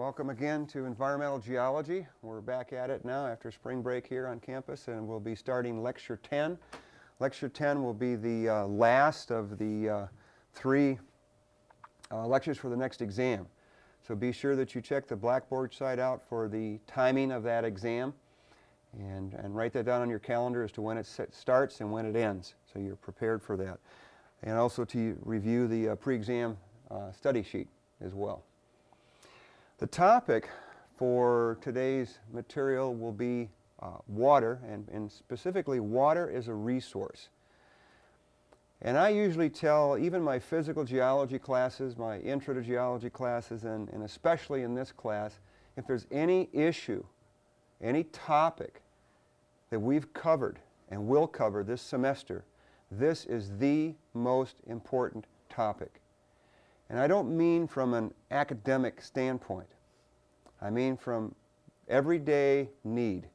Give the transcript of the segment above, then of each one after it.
Welcome again to Environmental Geology. We're back at it now after spring break here on campus, and we'll be starting Lecture 10. Lecture 10 will be the last of the three lectures for the next exam. So be sure that you check the Blackboard site out for the timing of that exam, and write that down on your calendar as to when it starts and when it ends, so you're prepared for that. And also to review the pre-exam study sheet as well. The topic for today's material will be water, and specifically water is a resource. And I usually tell even my physical geology classes, my intro to geology classes, and especially in this class, if there's any issue, any topic that we've covered and will cover this semester, this is the most important topic. And I don't mean from an academic standpoint. I mean from everyday need.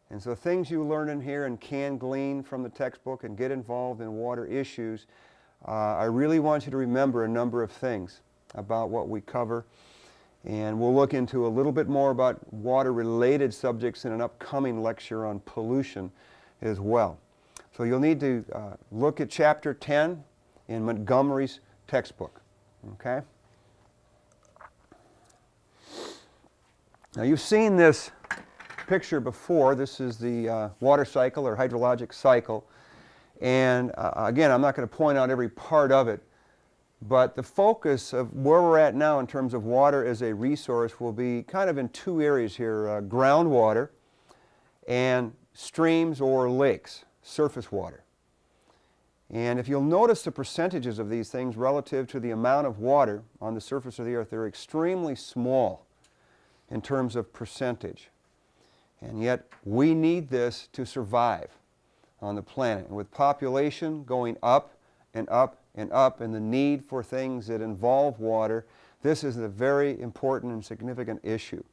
And so things you learn in here and can glean from the textbook and get involved in water issues, I really want you to remember a number of things about what we cover. And we'll look into a little bit more about water-related subjects in an upcoming lecture on pollution as well. So you'll need to look at Chapter 10 in Montgomery's textbook. Okay? Now you've seen this picture before. This is the water cycle or hydrologic cycle. And again, I'm not going to point out every part of it, but the focus of where we're at now in terms of water as a resource will be kind of in two areas here, groundwater and streams or lakes, surface water. And if you'll notice the percentages of these things relative to the amount of water on the surface of the earth, they're extremely small in terms of percentage. And yet we need this to survive on the planet. And with population going up and up and up, and the need for things that involve water, this is a very important and significant issue.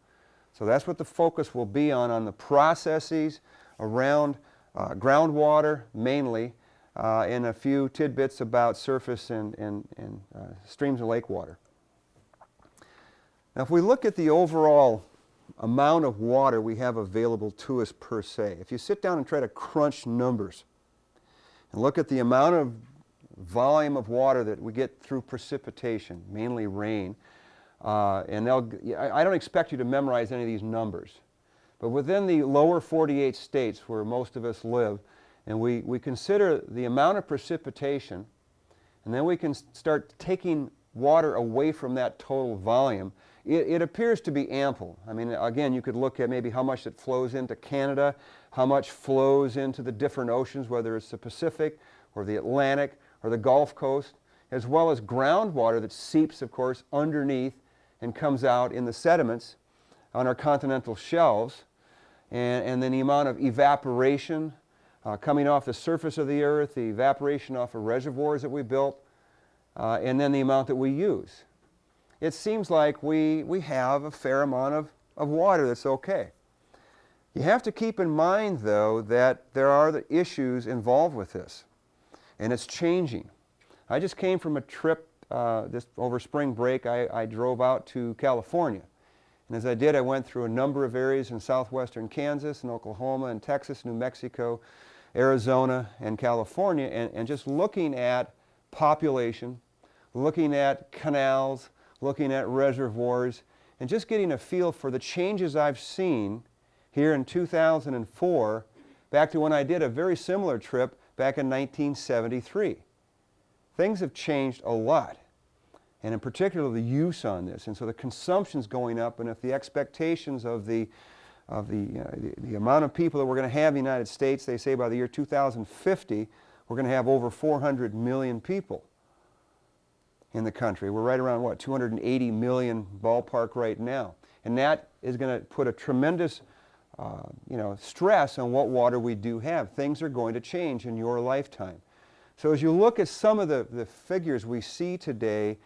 So that's what the focus will be on the processes around groundwater mainly, and a few tidbits about surface and streams and lake water. Now if we look at the overall amount of water we have available to us per se, if you sit down and try to crunch numbers and look at the amount of volume of water that we get through precipitation, mainly rain, and I don't expect you to memorize any of these numbers, but within the lower 48 states where most of us live, and we consider the amount of precipitation, and then we can start taking water away from that total volume, it appears to be ample. I mean, again, you could look at maybe how much it flows into Canada, how much flows into the different oceans, whether it's the Pacific or the Atlantic or the Gulf Coast, as well as groundwater that seeps, of course, underneath and comes out in the sediments on our continental shelves, and then the amount of evaporation coming off the surface of the earth, the evaporation off of reservoirs that we built, and then the amount that we use. It seems like we have a fair amount of water that's okay. You have to keep in mind, though, that there are the issues involved with this, and it's changing. I just came from a trip over spring break. I drove out to California, and as I did, I went through a number of areas in southwestern Kansas and Oklahoma and Texas, New Mexico, Arizona, and California, and just looking at population, looking at canals, looking at reservoirs, and just getting a feel for the changes I've seen here in 2004 back to when I did a very similar trip back in 1973. Things have changed a lot, and in particular the use on this, and so the consumption's going up, and if the expectations of the amount of people that we're going to have in the United States, they say by the year 2050, we're going to have over 400 million people in the country. We're right around, what, 280 million ballpark right now. And that is going to put a tremendous stress on what water we do have. Things are going to change in your lifetime. So as you look at some of the figures we see today,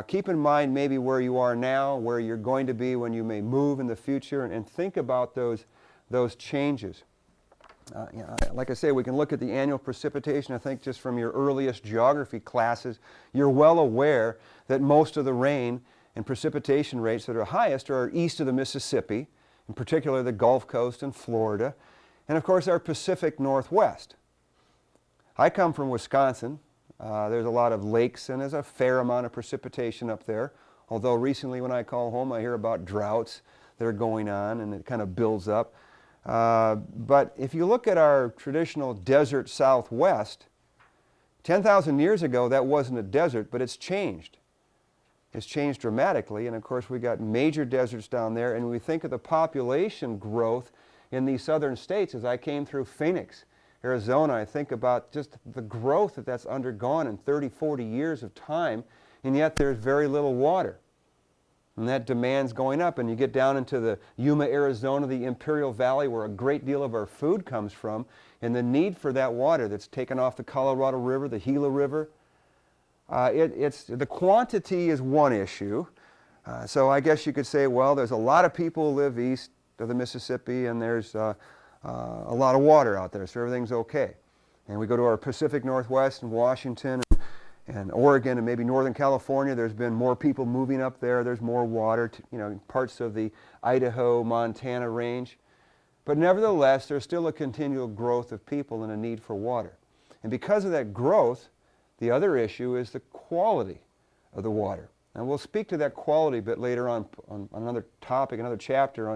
keep in mind maybe where you are now, where you're going to be when you may move in the future, and think about those changes. Like I say, we can look at the annual precipitation. I think just from your earliest geography classes, you're well aware that most of the rain and precipitation rates that are highest are east of the Mississippi, in particular the Gulf Coast and Florida, and of course our Pacific Northwest. I come from Wisconsin. There's a lot of lakes and there's a fair amount of precipitation up there, although recently when I call home I hear about droughts that are going on and it kind of builds up. But if you look at our traditional desert Southwest, 10,000 years ago that wasn't a desert, but it's changed. It's changed dramatically, and of course we got major deserts down there, and when we think of the population growth in these southern states, as I came through Phoenix, Arizona, I think about just the growth that that's undergone in 30, 40 years of time, and yet there's very little water. And that demand's going up, and you get down into the Yuma, Arizona, the Imperial Valley, where a great deal of our food comes from, and the need for that water that's taken off the Colorado River, the Gila River. The quantity is one issue. So I guess you could say, well, there's a lot of people who live east of the Mississippi, and there's a lot of water out there, so everything's okay. And we go to our Pacific Northwest and Washington and Oregon and maybe Northern California, there's been more people moving up there. There's more water, parts of the Idaho, Montana range. But nevertheless, there's still a continual growth of people and a need for water. And because of that growth, the other issue is the quality of the water. And we'll speak to that quality a bit later on another topic, another chapter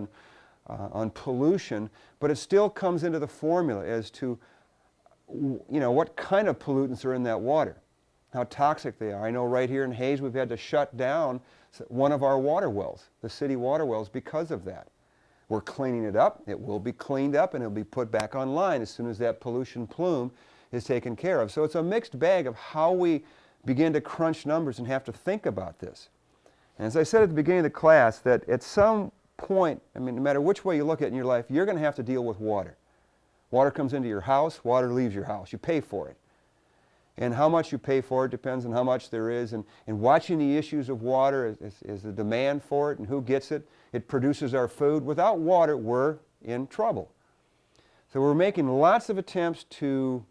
on pollution, but it still comes into the formula as to what kind of pollutants are in that water, how toxic they are. I know right here in Hayes we've had to shut down one of our water wells, the city water wells, because of that. We're cleaning it up. It will be cleaned up and it'll be put back online as soon as that pollution plume is taken care of. So it's a mixed bag of how we begin to crunch numbers and have to think about this. And as I said at the beginning of the class, that at some point, no matter which way you look at it in your life, you're going to have to deal with water. Water comes into your house, water leaves your house. You pay for it. And how much you pay for it depends on how much there is. And watching the issues of water is the demand for it and who gets it. It produces our food. Without water, we're in trouble. So we're making lots of attempts to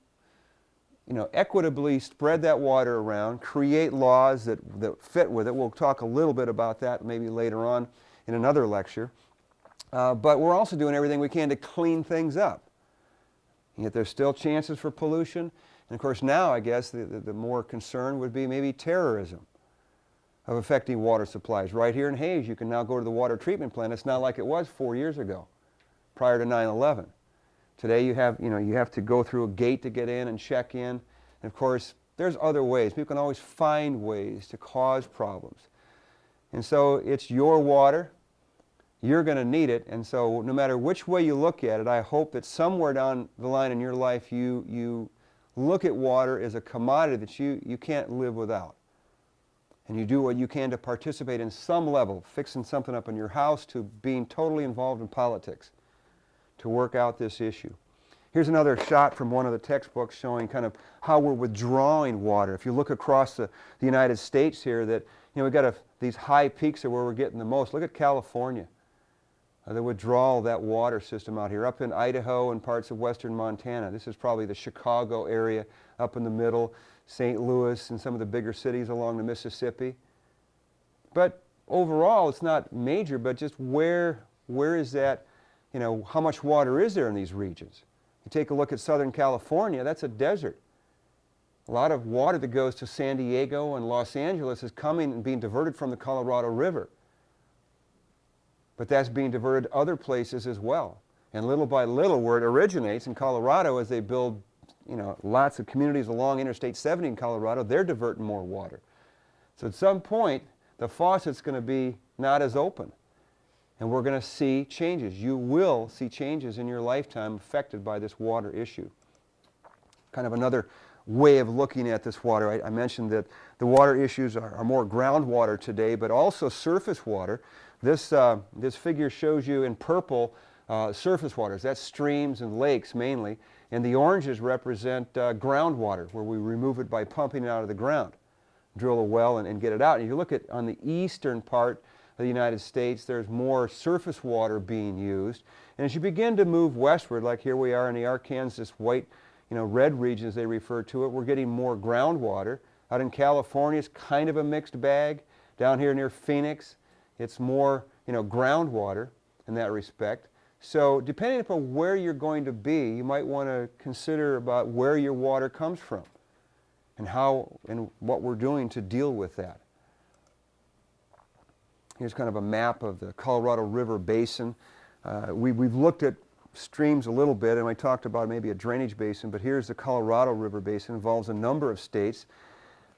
equitably spread that water around, create laws that fit with it. We'll talk a little bit about that maybe later on in another lecture. But we're also doing everything we can to clean things up. And yet there's still chances for pollution. And of course now, I guess, the more concern would be maybe terrorism of affecting water supplies. Right here in Hayes, you can now go to the water treatment plant. It's not like it was 4 years ago, prior to 9/11. Today you have to go through a gate to get in and check in. And of course, there's other ways. People can always find ways to cause problems. And so it's your water. You're going to need it. And so no matter which way you look at it, I hope that somewhere down the line in your life you look at water as a commodity that you can't live without. And you do what you can to participate in some level, fixing something up in your house to being totally involved in politics to work out this issue. Here's another shot from one of the textbooks showing kind of how we're withdrawing water. If you look across the United States here, that we've got these high peaks are where we're getting the most. Look at California. The withdrawal of that water system out here. Up in Idaho and parts of western Montana. This is probably the Chicago area up in the middle, St. Louis and some of the bigger cities along the Mississippi. But overall, it's not major, but just where is that, how much water is there in these regions? You take a look at Southern California, that's a desert. A lot of water that goes to San Diego and Los Angeles is coming and being diverted from the Colorado River. But that's being diverted other places as well. And little by little, where it originates in Colorado, as they build lots of communities along Interstate 70 in Colorado, they're diverting more water. So at some point, the faucet's going to be not as open. And we're going to see changes. You will see changes in your lifetime affected by this water issue. Kind of another way of looking at this water. I mentioned that the water issues are more groundwater today, but also surface water. This figure shows you in purple surface waters. That's streams and lakes mainly. And the oranges represent groundwater, where we remove it by pumping it out of the ground. Drill a well and get it out. And if you look at on the eastern part of the United States, there's more surface water being used. And as you begin to move westward, like here we are in the Arkansas white, red region as they refer to it, we're getting more groundwater. Out in California, it's kind of a mixed bag. Down here near Phoenix, it's more, groundwater in that respect. So depending upon where you're going to be, you might want to consider about where your water comes from and how and what we're doing to deal with that. Here's kind of a map of the Colorado River Basin. We've looked at streams a little bit, and I talked about maybe a drainage basin, but here's the Colorado River Basin. It involves a number of states.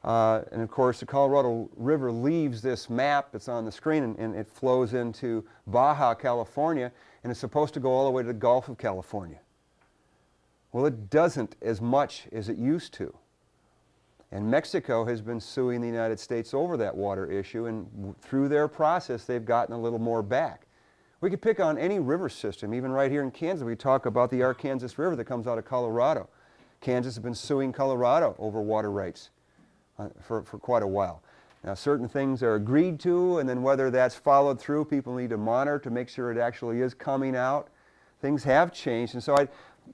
And of course, the Colorado River leaves this map that's on the screen, and it flows into Baja California, and it's supposed to go all the way to the Gulf of California. Well, it doesn't as much as it used to. And Mexico has been suing the United States over that water issue, and through their process, they've gotten a little more back. We could pick on any river system, even right here in Kansas. We talk about the Arkansas River that comes out of Colorado. Kansas has been suing Colorado over water rights for quite a while. Now, certain things are agreed to, and then whether that's followed through, people need to monitor to make sure it actually is coming out. Things have changed, and so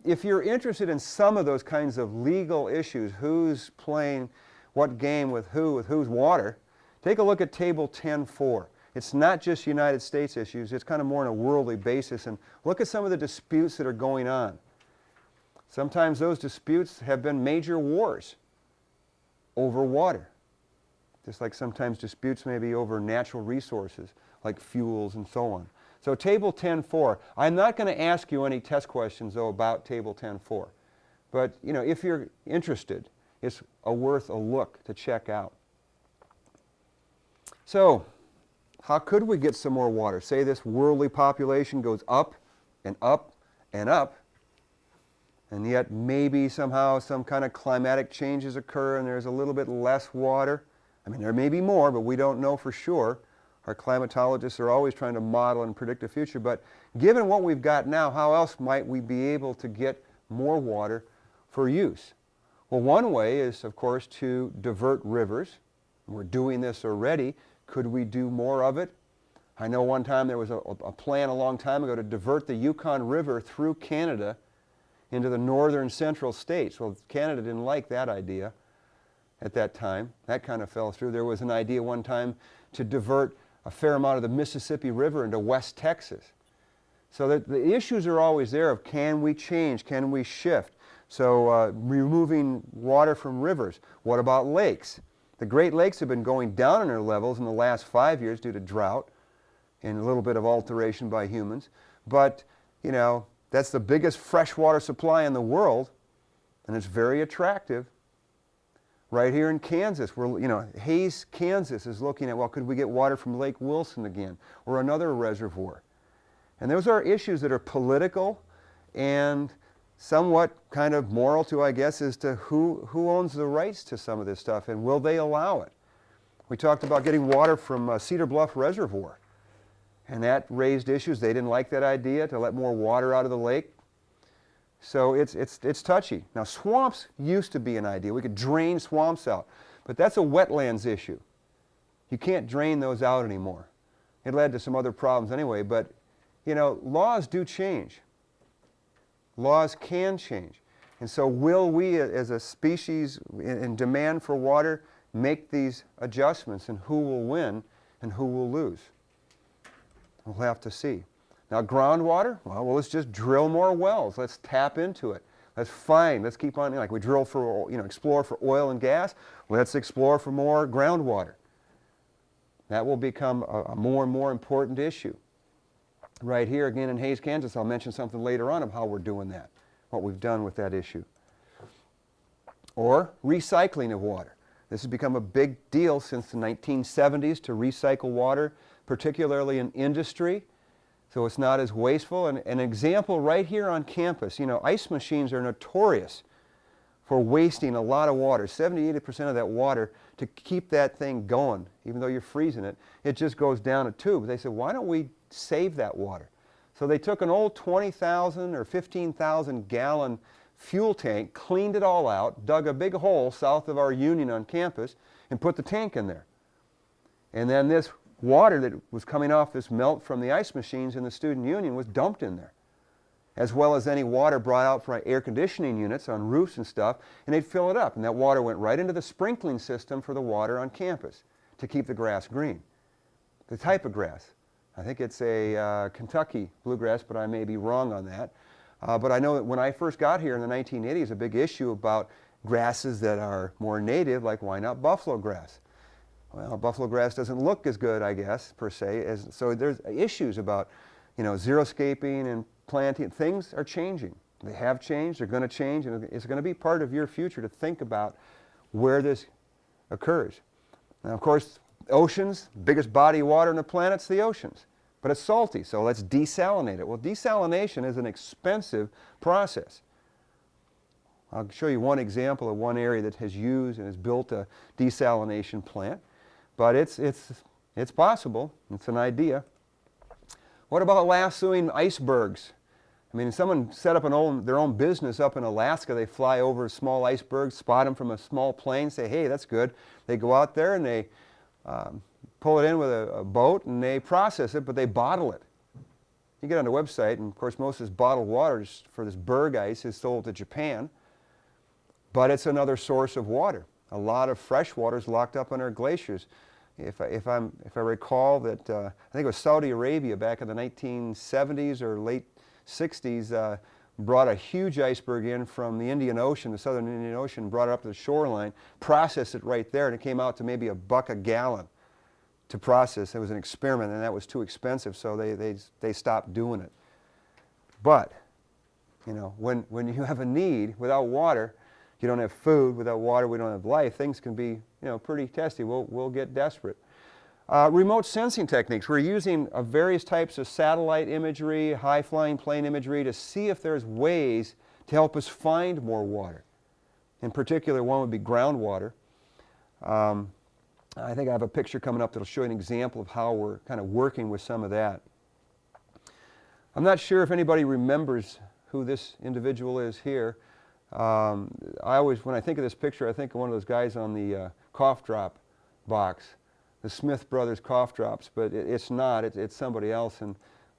if you're interested in some of those kinds of legal issues, who's playing what game with whose water, take a look at Table 10.4. It's not just United States issues, it's kind of more on a worldly basis, and look at some of the disputes that are going on. Sometimes those disputes have been major wars over water. Just like sometimes disputes may be over natural resources, like fuels and so on. So Table 10.4, I'm not going to ask you any test questions, though, about Table 10.4. But, if you're interested, it's worth a look to check out. So, how could we get some more water? Say this worldly population goes up and up and up, and yet maybe somehow some kind of climatic changes occur and there's a little bit less water. I mean, there may be more, but we don't know for sure. Our climatologists are always trying to model and predict the future, but given what we've got now, how else might we be able to get more water for use? Well, one way is, of course, to divert rivers. We're doing this already. Could we do more of it? I know one time there was a plan a long time ago to divert the Yukon River through Canada into the northern central states. Well, Canada didn't like that idea at that time. That kind of fell through. There was an idea one time to divert a fair amount of the Mississippi River into West Texas. So the issues are always there of can we change, can we shift? So removing water from rivers. What about lakes? The Great Lakes have been going down in their levels in the last 5 years due to drought and a little bit of alteration by humans. But, that's the biggest freshwater supply in the world, and it's very attractive. Right here in Kansas, Hays, Kansas is looking at, well, could we get water from Lake Wilson again or another reservoir? And those are issues that are political and somewhat kind of moral too, I guess, as to who owns the rights to some of this stuff and will they allow it? We talked about getting water from Cedar Bluff Reservoir, and that raised issues. They didn't like that idea to let more water out of the lake. So it's touchy. Now, swamps used to be an idea. We could drain swamps out, but that's a wetlands issue. You can't drain those out anymore. It led to some other problems anyway, but, laws do change. Laws can change. And so will we, as a species in demand for water, make these adjustments, and who will win and who will lose? We'll have to see. Now, groundwater, well, let's just drill more wells. Let's tap into it. Let's keep on, like we drill for, explore for oil and gas. Let's explore for more groundwater. That will become a more and more important issue. Right here, again in Hays, Kansas, I'll mention something later on of how we're doing that, what we've done with that issue. Or recycling of water. This has become a big deal since the 1970s to recycle water, particularly in industry, so it's not as wasteful. And an example right here on campus, ice machines are notorious for wasting a lot of water, 70-80% of that water, to keep that thing going. Even though you're freezing it, it just goes down a tube. They said, why don't we save that water? So they took an old 20,000 or 15,000 gallon fuel tank, cleaned it all out, dug a big hole south of our union on campus, and put the tank in there. And then this water that was coming off this melt from the ice machines in the student union was dumped in there, as well as any water brought out from air conditioning units on roofs and stuff, and they'd fill it up. And that water went right into the sprinkling system for the water on campus. to keep the grass green. The type of grass. I think it's a Kentucky bluegrass, but I may be wrong on that. But I know that when I first got here in the 1980s, a big issue about grasses that are more native, like why not buffalo grass? Well, buffalo grass doesn't look as good, I guess, per se. So there's issues about, xeriscaping and planting. Things are changing. They have changed, they're going to change, and it's going to be part of your future to think about where this occurs. Now, of course, oceans, biggest body of water on the planet's the oceans. But it's salty, so let's desalinate it. Well, desalination is an expensive process. I'll show you one example of one area that has used and has built a desalination plant. But it's possible. It's an idea. What about lassoing icebergs? I mean, someone set up their own business up in Alaska. They fly over small icebergs, spot them from a small plane, say, hey, that's good. They go out there and they pull it in with a boat and they process it, but they bottle it. You get on the website, and of course most of this bottled water for this berg ice is sold to Japan, but it's another source of water. A lot of fresh water is locked up on our glaciers. If I recall that, I think it was Saudi Arabia back in the 1970s or late 60s, brought a huge iceberg in from the Indian Ocean, the southern Indian Ocean, brought it up to the shoreline, processed it right there, and it came out to maybe $1 a gallon to process. It was an experiment, and that was too expensive, so they stopped doing it. But, when you have a need without water, you don't have food. Without water, we don't have life. Things can be, pretty testy. We'll get desperate. Remote sensing techniques. We're using various types of satellite imagery, high-flying plane imagery to see if there's ways to help us find more water. In particular, one would be groundwater. I think I have a picture coming up that will show you an example of how we're kind of working with some of that. I'm not sure if anybody remembers who this individual is here. When I think of this picture, I think of one of those guys on the cough drop box, the Smith Brothers cough drops, but it's not. It's somebody else, and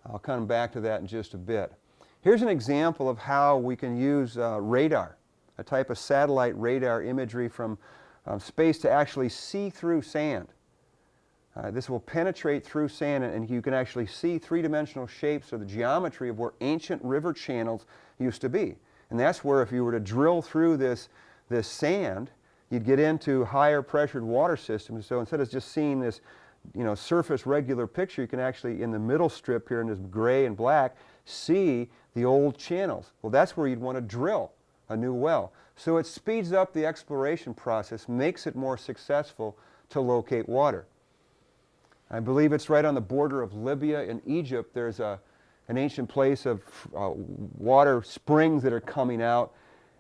I'll come back to that in just a bit. Here's an example of how we can use radar, a type of satellite radar imagery from space to actually see through sand. This will penetrate through sand, and you can actually see three-dimensional shapes of the geometry of where ancient river channels used to be. And that's where if you were to drill through this sand, you'd get into higher pressured water systems. So instead of just seeing this, surface regular picture, you can actually, in the middle strip here in this gray and black, see the old channels. Well, that's where you'd want to drill a new well. So it speeds up the exploration process, makes it more successful to locate water. I believe it's right on the border of Libya and Egypt. There's an ancient place of water springs that are coming out.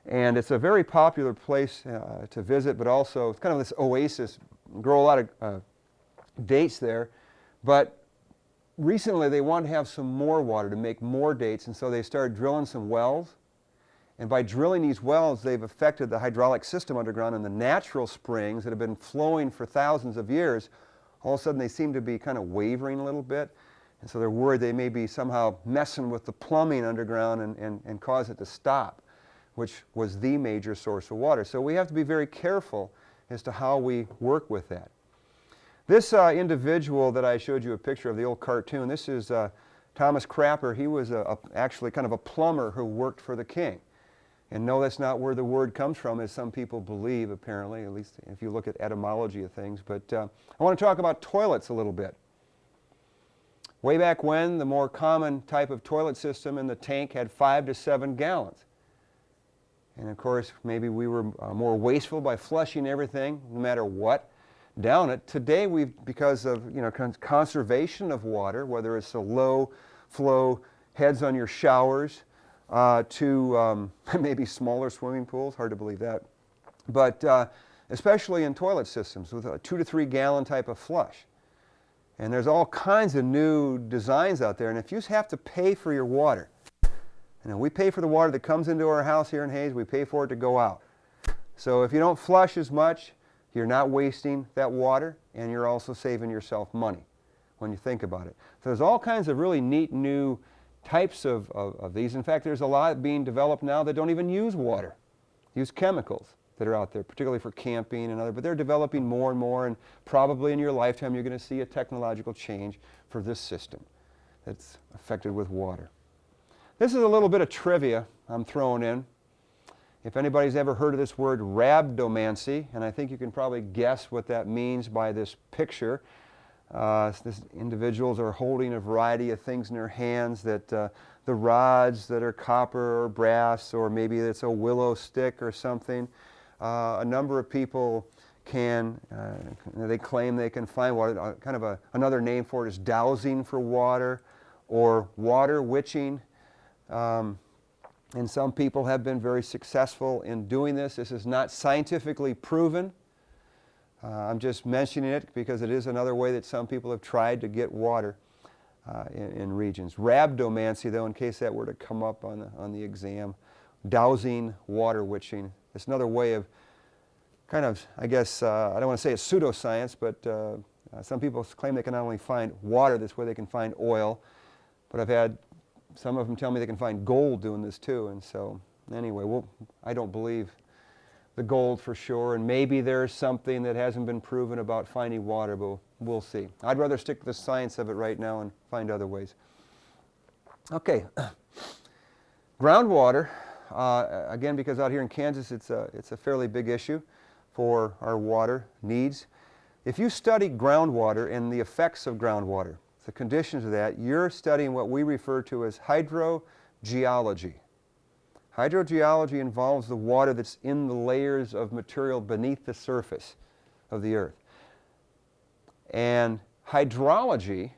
And it's a very popular place to visit, but also it's kind of this oasis. Grow a lot of dates there. But recently they want to have some more water to make more dates, and so they started drilling some wells. And by drilling these wells, they've affected the hydraulic system underground, and the natural springs that have been flowing for thousands of years, all of a sudden they seem to be kind of wavering a little bit. And so they're worried they may be somehow messing with the plumbing underground and cause it to stop, which was the major source of water. So we have to be very careful as to how we work with that. This individual that I showed you a picture of, the old cartoon, this is Thomas Crapper. He was actually kind of a plumber who worked for the king. And no, that's not where the word comes from, as some people believe, apparently, at least if you look at etymology of things. But I want to talk about toilets a little bit. Way back when, the more common type of toilet system in the tank had 5 to 7 gallons. And of course, maybe we were more wasteful by flushing everything, no matter what, down it. Today, because of conservation of water, whether it's the low flow heads on your showers to maybe smaller swimming pools, hard to believe that, but especially in toilet systems with a 2 to 3 gallon type of flush. And there's all kinds of new designs out there, and if you have to pay for your water, we pay for the water that comes into our house here in Hays, we pay for it to go out. So if you don't flush as much, you're not wasting that water, and you're also saving yourself money when you think about it. So there's all kinds of really neat new types of these. In fact, there's a lot being developed now that don't even use water, use chemicals that are out there, particularly for camping and other, but they're developing more and more, and probably in your lifetime you're going to see a technological change for this system that's affected with water. This is a little bit of trivia I'm throwing in. If anybody's ever heard of this word rhabdomancy, and I think you can probably guess what that means by this picture. These individuals are holding a variety of things in their hands, that the rods that are copper or brass, or maybe it's a willow stick or something. A number of people they claim they can find water. Another name for it is dowsing for water, or water witching. And some people have been very successful in doing this. This is not scientifically proven. I'm just mentioning it because it is another way that some people have tried to get water in regions. Rhabdomancy, though, in case that were to come up on the exam, dowsing, water witching. It's another way of I don't want to say it's pseudoscience, but some people claim they can not only find water this way, they can find oil. But I've had some of them tell me they can find gold doing this too. And so anyway, I don't believe the gold for sure, and maybe there's something that hasn't been proven about finding water, but we'll see. I'd rather stick to the science of it right now and find other ways. Okay, groundwater, again, because out here in Kansas it's a fairly big issue for our water needs. If you study groundwater and the effects of groundwater, the conditions of that, you're studying what we refer to as hydrogeology. Hydrogeology involves the water that's in the layers of material beneath the surface of the earth. And hydrology,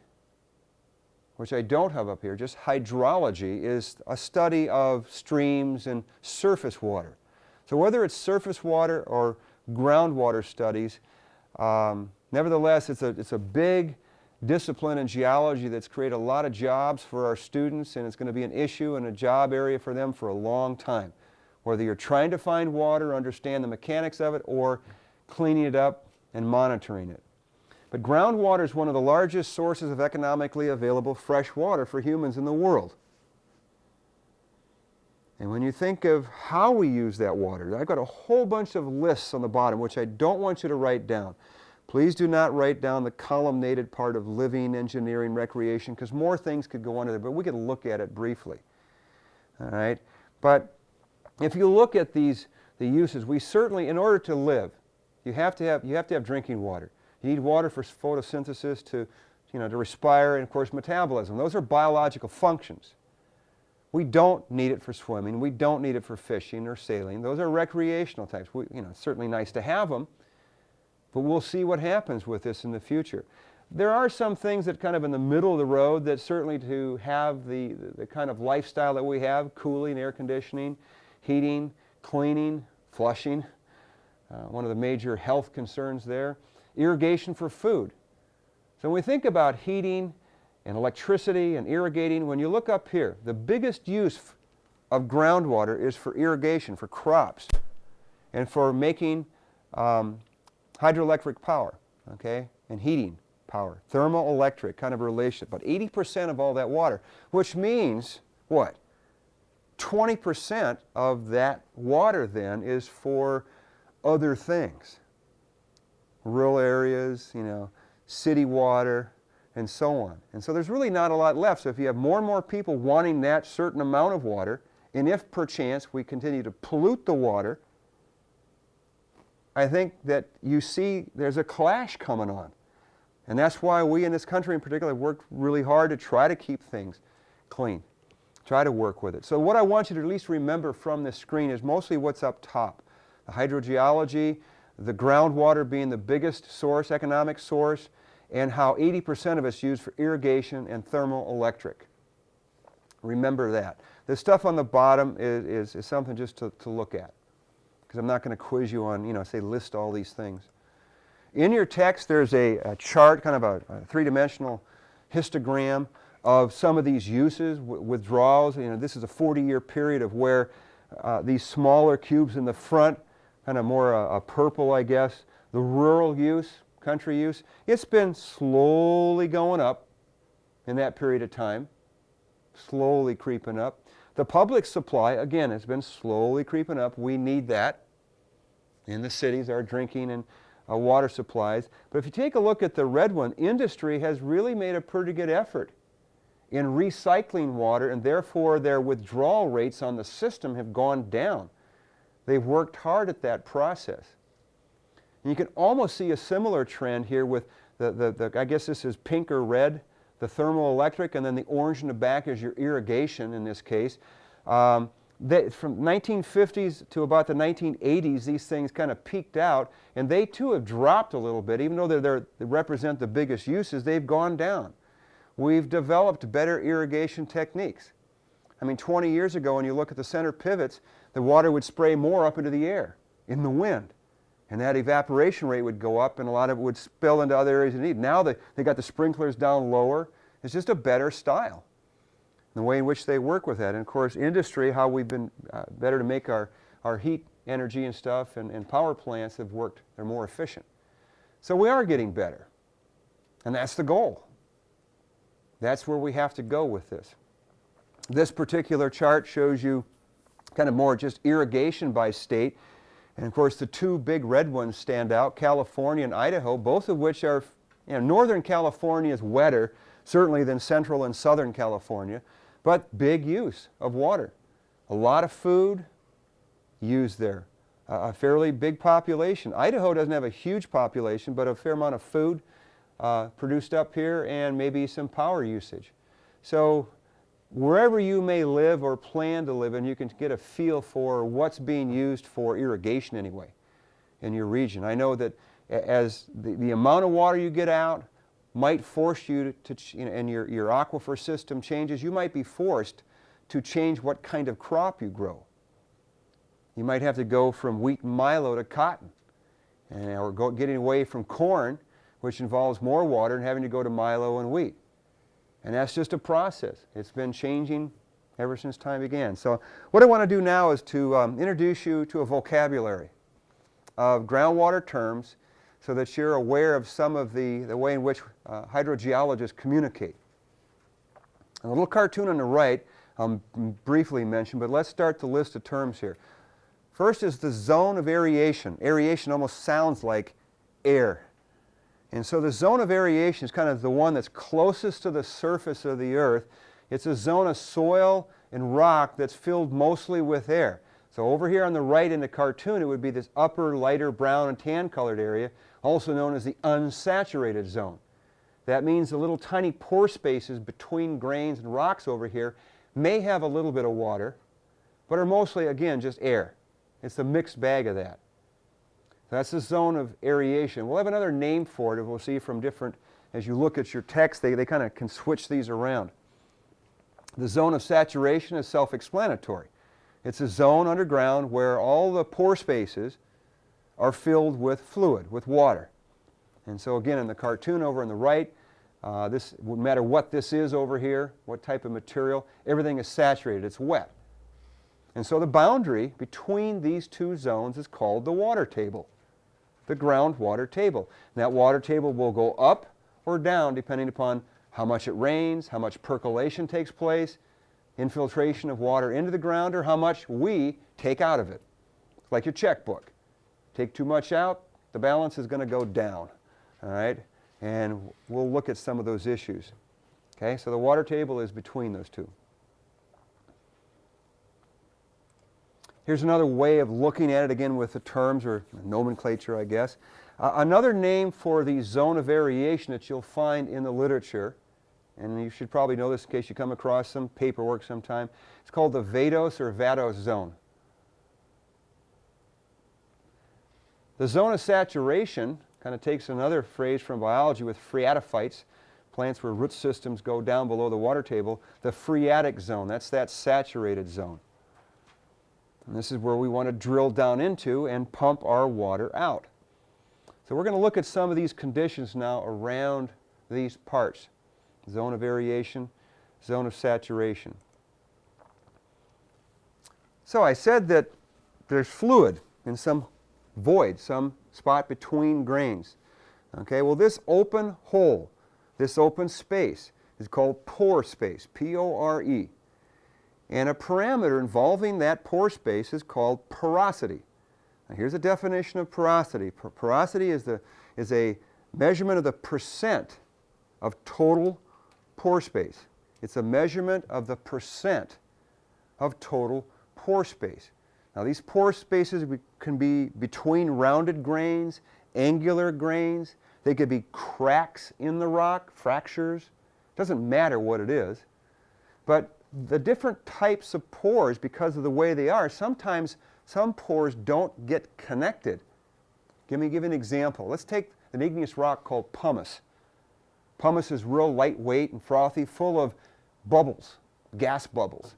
which I don't have up here, just hydrology, is a study of streams and surface water. So whether it's surface water or groundwater studies, nevertheless, it's a big discipline in geology that's created a lot of jobs for our students, and it's going to be an issue and a job area for them for a long time. Whether you're trying to find water, understand the mechanics of it, or cleaning it up and monitoring it. But groundwater is one of the largest sources of economically available fresh water for humans in the world. And when you think of how we use that water, I've got a whole bunch of lists on the bottom, which I don't want you to write down. Please do not write down the columnated part of living, engineering, recreation, because more things could go under there, but we could look at it briefly. All right? But if you look at the uses, we certainly, in order to live, you have to have drinking water. You need water for photosynthesis, to respire, and of course metabolism. Those are biological functions. We don't need it for swimming. We don't need it for fishing or sailing. Those are recreational types. It's certainly nice to have them, but we'll see what happens with this in the future. There are some things that kind of in the middle of the road that certainly to have the kind of lifestyle that we have, cooling, air conditioning, heating, cleaning, flushing, one of the major health concerns there. Irrigation for food. So when we think about heating and electricity and irrigating, when you look up here, the biggest use of groundwater is for irrigation, for crops, and for making hydroelectric power, okay, and heating power. Thermoelectric kind of relation, about 80% of all that water, which means what? 20% of that water then is for other things. Rural areas, city water, and so on. And so there's really not a lot left. So if you have more and more people wanting that certain amount of water, and if perchance we continue to pollute the water, I think that you see there's a clash coming on. And that's why we in this country in particular worked really hard to try to keep things clean, try to work with it. So what I want you to at least remember from this screen is mostly what's up top. The hydrogeology, the groundwater being the biggest source, economic source, and how 80% of it's used for irrigation and thermoelectric. Remember that. The stuff on the bottom is something just to look at, because I'm not going to quiz you on, say list all these things. In your text there's a chart, kind of a three-dimensional histogram of some of these uses, withdrawals. This is a 40-year period of where these smaller cubes in the front, kind of more a purple, I guess, the rural use, country use, it's been slowly going up in that period of time, slowly creeping up. The public supply, again, has been slowly creeping up. We need that. in the cities, our drinking and water supplies. But if you take a look at the red one, industry has really made a pretty good effort in recycling water, and therefore their withdrawal rates on the system have gone down. They've worked hard at that process. And you can almost see a similar trend here with I guess this is pink or red, the thermoelectric, and then the orange in the back is your irrigation in this case. From 1950s to about the 1980s, these things kind of peaked out, and they too have dropped a little bit. Even though they represent the biggest uses, they've gone down. We've developed better irrigation techniques. I mean, 20 years ago, when you look at the center pivots, the water would spray more up into the air in the wind, and that evaporation rate would go up, and a lot of it would spill into other areas of need. Now they got the sprinklers down lower. It's just a better style, the way in which they work with that. And of course, industry, how we've been better to make our heat energy and stuff, and power plants have worked. They're more efficient. So we are getting better, and that's the goal. That's where we have to go with this. This particular chart shows you kind of more just irrigation by state. And of course, the two big red ones stand out, California and Idaho, both of which are, Northern California is wetter, certainly, than Central and Southern California, but big use of water. A lot of food used there, a fairly big population. Idaho doesn't have a huge population, but a fair amount of food produced up here, and maybe some power usage. So wherever you may live or plan to live in, you can get a feel for what's being used for irrigation anyway in your region. I know that as the amount of water you get out might force you to and your aquifer system changes, you might be forced to change what kind of crop you grow. You might have to go from wheat and milo to cotton, or getting away from corn, which involves more water, and having to go to milo and wheat. And that's just a process. It's been changing ever since time began. So what I want to do now is to introduce you to a vocabulary of groundwater terms so that you're aware of some of the way in which hydrogeologists communicate. And a little cartoon on the right I'll briefly mention, but let's start the list of terms here. First is the zone of aeration. Aeration almost sounds like air. And so the zone of aeration is kind of the one that's closest to the surface of the earth. It's a zone of soil and rock that's filled mostly with air. So over here on the right in the cartoon, it would be this upper, lighter brown and tan colored area, also known as the unsaturated zone. That means the little tiny pore spaces between grains and rocks over here may have a little bit of water, but are mostly, again, just air. It's a mixed bag of that. That's the zone of aeration. We'll have another name for it, and we'll see from different, as you look at your text, they kind of can switch these around. The zone of saturation is self-explanatory. It's a zone underground where all the pore spaces are filled with fluid, with water. And so again, in the cartoon over on the right, this wouldn't matter what this is over here, what type of material, everything is saturated, it's wet. And so the boundary between these two zones is called the water table, the groundwater table. And that water table will go up or down depending upon how much it rains, how much percolation takes place, infiltration of water into the ground, or how much we take out of it. It's like your checkbook. Take too much out, the balance is going to go down. All right? And we'll look at some of those issues. Okay? So the water table is between those two. Here's another way of looking at it, again with the terms or nomenclature, I guess. Another name for the zone of aeration that you'll find in the literature, and you should probably know this in case you come across some paperwork sometime, it's called the vadose or vadose zone. The zone of saturation kind of takes another phrase from biology with phreatophytes, plants where root systems go down below the water table, the phreatic zone. That's that saturated zone. And this is where we want to drill down into and pump our water out. So we're going to look at some of these conditions now around these parts. Zone of aeration, zone of saturation. So I said that there's fluid in some void, some spot between grains. Okay, well this open hole, this open space is called pore space, P-O-R-E. And a parameter involving that pore space is called porosity. Now here's a definition of porosity. Porosity is a measurement of the percent of total pore space. It's a measurement of the percent of total pore space. Now these pore spaces can be between rounded grains, angular grains. They could be cracks in the rock, fractures. Doesn't matter what it is. But the different types of pores, because of the way they are, sometimes some pores don't get connected. Give you an example. Let's take an igneous rock called pumice. Pumice is real lightweight and frothy, full of bubbles, gas bubbles.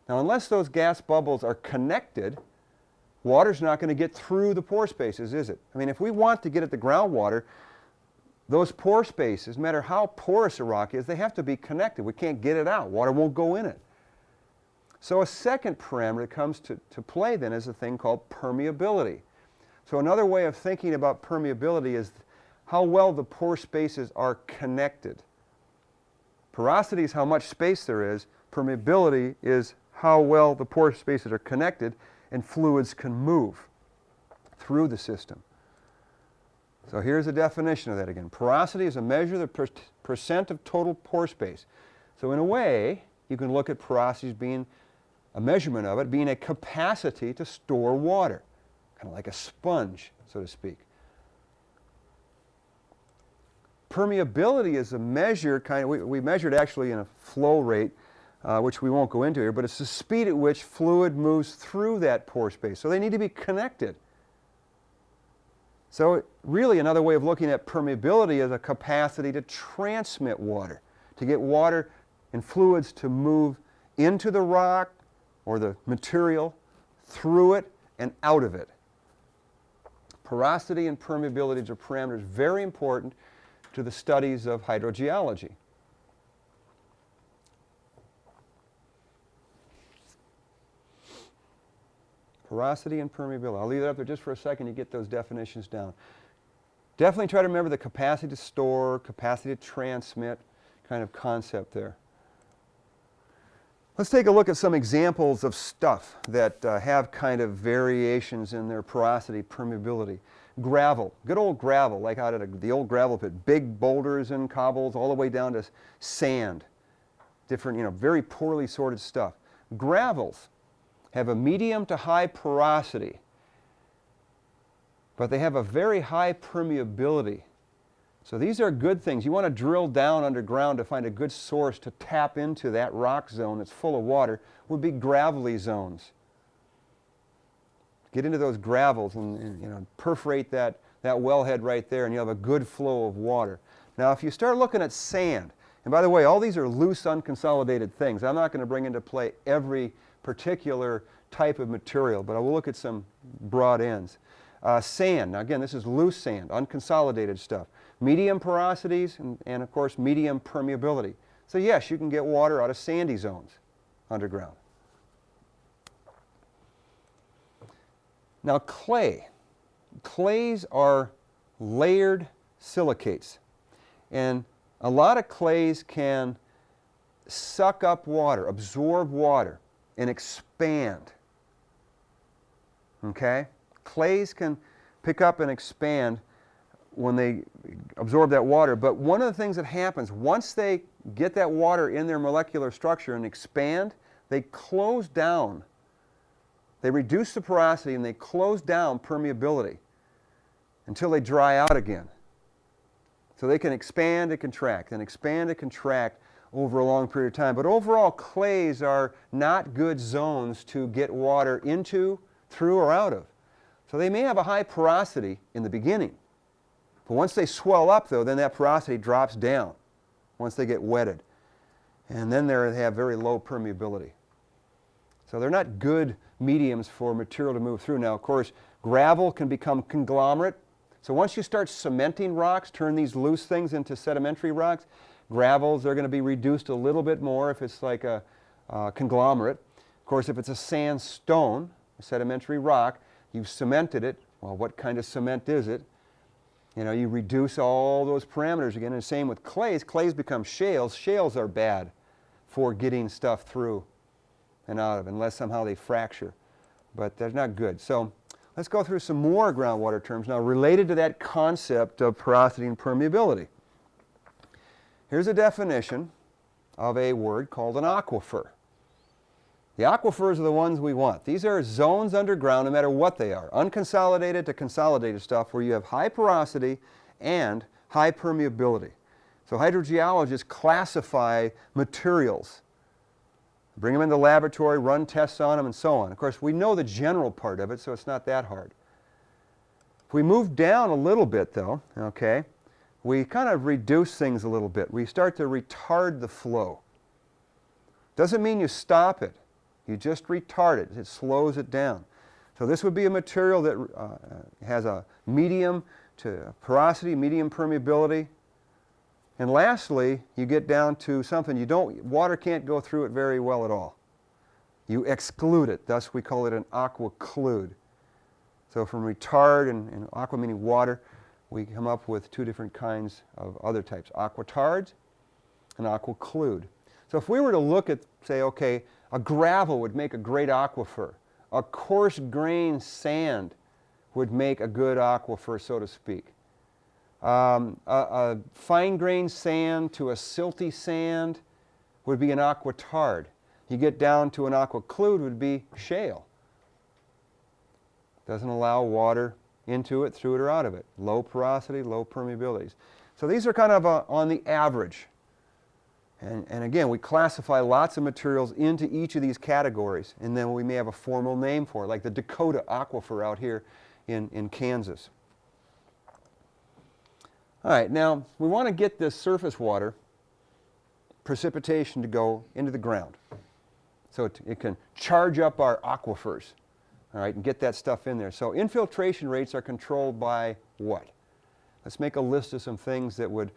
Now, unless those gas bubbles are connected, water's not going to get through the pore spaces, is it? I mean, if we want to get at the groundwater, those pore spaces, no matter how porous a rock is, they have to be connected. We can't get it out. Water won't go in it. So a second parameter that comes to play then is a thing called permeability. So another way of thinking about permeability is how well the pore spaces are connected. Porosity is how much space there is. Permeability is how well the pore spaces are connected and fluids can move through the system. So here's a definition of that again. Porosity is a measure of the percent of total pore space. So in a way, you can look at porosity as being a measurement of it, being a capacity to store water, kind of like a sponge, so to speak. Permeability is a measure, we measured actually in a flow rate, which we won't go into here, but it's the speed at which fluid moves through that pore space. So they need to be connected. So really another way of looking at permeability is a capacity to transmit water, to get water and fluids to move into the rock or the material, through it and out of it. Porosity and permeability are parameters very important to the studies of hydrogeology. Porosity and permeability. I'll leave it up there just for a second to get those definitions down. Definitely try to remember the capacity to store, capacity to transmit kind of concept there. Let's take a look at some examples of stuff that have kind of variations in their porosity, permeability. Gravel, good old gravel, like out at the old gravel pit, big boulders and cobbles all the way down to sand, different, very poorly sorted stuff. Gravels have a medium to high porosity, but they have a very high permeability. So these are good things. You want to drill down underground to find a good source to tap into that rock zone that's full of water, would be gravelly zones. Get into those gravels and perforate that wellhead right there, and you'll have a good flow of water. Now if you start looking at sand, and by the way, all these are loose, unconsolidated things. I'm not going to bring into play every particular type of material, but I will look at some broad ends. Sand, now again, this is loose sand, unconsolidated stuff. Medium porosities and of course medium permeability. So yes, you can get water out of sandy zones underground. Now clay. Clays are layered silicates, and a lot of clays can suck up water, absorb water, and expand. Okay? Clays can pick up and expand when they absorb that water, but one of the things that happens, once they get that water in their molecular structure and expand, they close down. They reduce the porosity and they close down permeability until they dry out again. So they can expand and contract and expand and contract over a long period of time. But overall, clays are not good zones to get water into, through, or out of. So they may have a high porosity in the beginning. But once they swell up, though, then that porosity drops down once they get wetted. And then they have very low permeability. So they're not good mediums for material to move through. Now, of course, gravel can become conglomerate. So once you start cementing rocks, turn these loose things into sedimentary rocks, gravels are going to be reduced a little bit more if it's like a conglomerate. Of course, if it's a sandstone, a sedimentary rock, you've cemented it. Well, what kind of cement is it? You reduce all those parameters again. And same with clays. Clays become shales. Shales are bad for getting stuff through and out of, unless somehow they fracture. But they're not good. So Let's go through some more groundwater terms now related to that concept of porosity and permeability. Here's a definition of a word called an aquifer. The aquifers are the ones we want. These are zones underground, no matter what they are, unconsolidated to consolidated stuff, where you have high porosity and high permeability. So hydrogeologists classify materials, bring them into the laboratory, run tests on them, and so on. Of course, we know the general part of it, so it's not that hard. If we move down a little bit, though, okay, we kind of reduce things a little bit. We start to retard the flow. Doesn't mean you stop it. You just retard it. It slows it down. So this would be a material that has a medium to porosity, medium permeability. And lastly, you get down to something water can't go through it very well at all. You exclude it. Thus we call it an aquiclude. So from retard and aqua meaning water, we come up with two different kinds of other types, aquatards and aquiclude. So if we were to look at, say, okay, a gravel would make a great aquifer. A coarse-grained sand would make a good aquifer, so to speak. A fine-grained sand to a silty sand would be an aquatard. You get down to an aquiclude would be shale. Doesn't allow water into it, through it, or out of it. Low porosity, low permeabilities. So these are kind of on the average. And again, we classify lots of materials into each of these categories, and then we may have a formal name for it, like the Dakota Aquifer out here in Kansas. All right, now we want to get this surface water precipitation to go into the ground, so it can charge up our aquifers, all right, and get that stuff in there. So infiltration rates are controlled by what? Let's make a list of some things that would,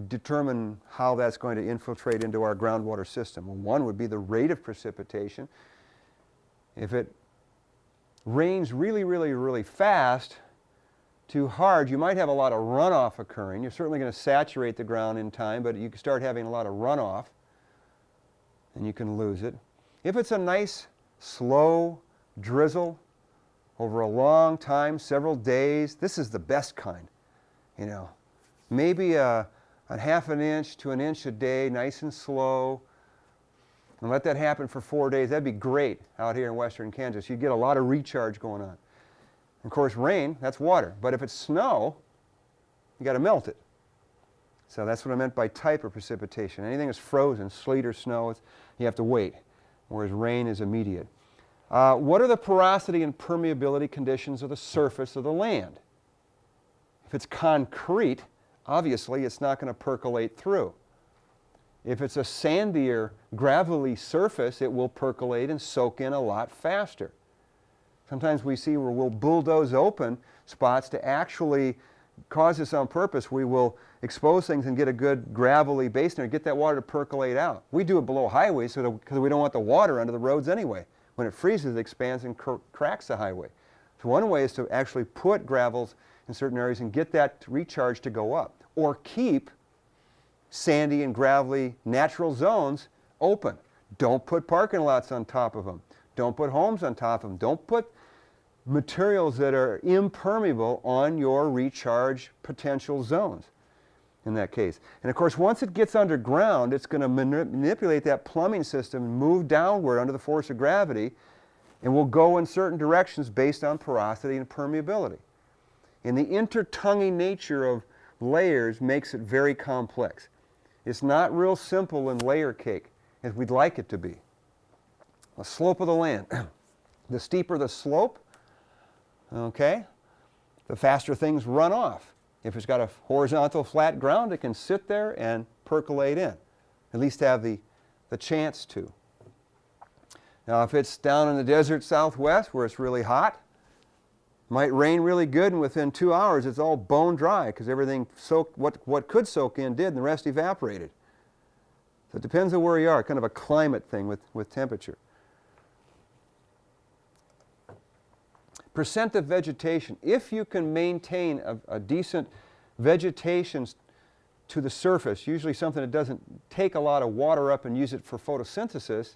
determine how that's going to infiltrate into our groundwater system. Well, one would be the rate of precipitation. If it rains really, really, really fast, too hard, you might have a lot of runoff occurring. You're certainly going to saturate the ground in time, but you can start having a lot of runoff, and you can lose it. If it's a nice, slow drizzle over a long time, several days, this is the best kind. Maybe a half an inch to an inch a day, nice and slow, and let that happen for 4 days. That'd be great out here in western Kansas. You'd get a lot of recharge going on. Of course, rain, that's water. But if it's snow, you got to melt it. So that's what I meant by type of precipitation. Anything that's frozen, sleet or snow, you have to wait, whereas rain is immediate. What are the porosity and permeability conditions of the surface of the land? If it's concrete, obviously it's not going to percolate through. If it's a sandier, gravelly surface, it will percolate and soak in a lot faster. Sometimes we see where we'll bulldoze open spots to actually cause this on purpose. We will expose things and get a good gravelly basin and get that water to percolate out. We do it below highways because we don't want the water under the roads anyway. When it freezes, it expands and cracks the highway. So one way is to actually put gravels in certain areas and get that recharge to go up, or keep sandy and gravelly natural zones open. Don't put parking lots on top of them. Don't put homes on top of them. Don't put materials that are impermeable on your recharge potential zones in that case. And of course, once it gets underground, it's going to manipulate that plumbing system and move downward under the force of gravity, and will go in certain directions based on porosity and permeability. And the intertonguing nature of layers makes it very complex. It's not real simple in layer cake as we'd like it to be. The slope of the land. The steeper the slope, okay, the faster things run off. If it's got a horizontal flat ground, it can sit there and percolate in, at least have the chance to. Now if it's down in the desert southwest where it's really hot, might rain really good, and within 2 hours it's all bone dry because everything soaked, what could soak in did, and the rest evaporated. So it depends on where you are, kind of a climate thing with temperature. Percent of vegetation. If you can maintain a decent vegetation to the surface, usually something that doesn't take a lot of water up and use it for photosynthesis,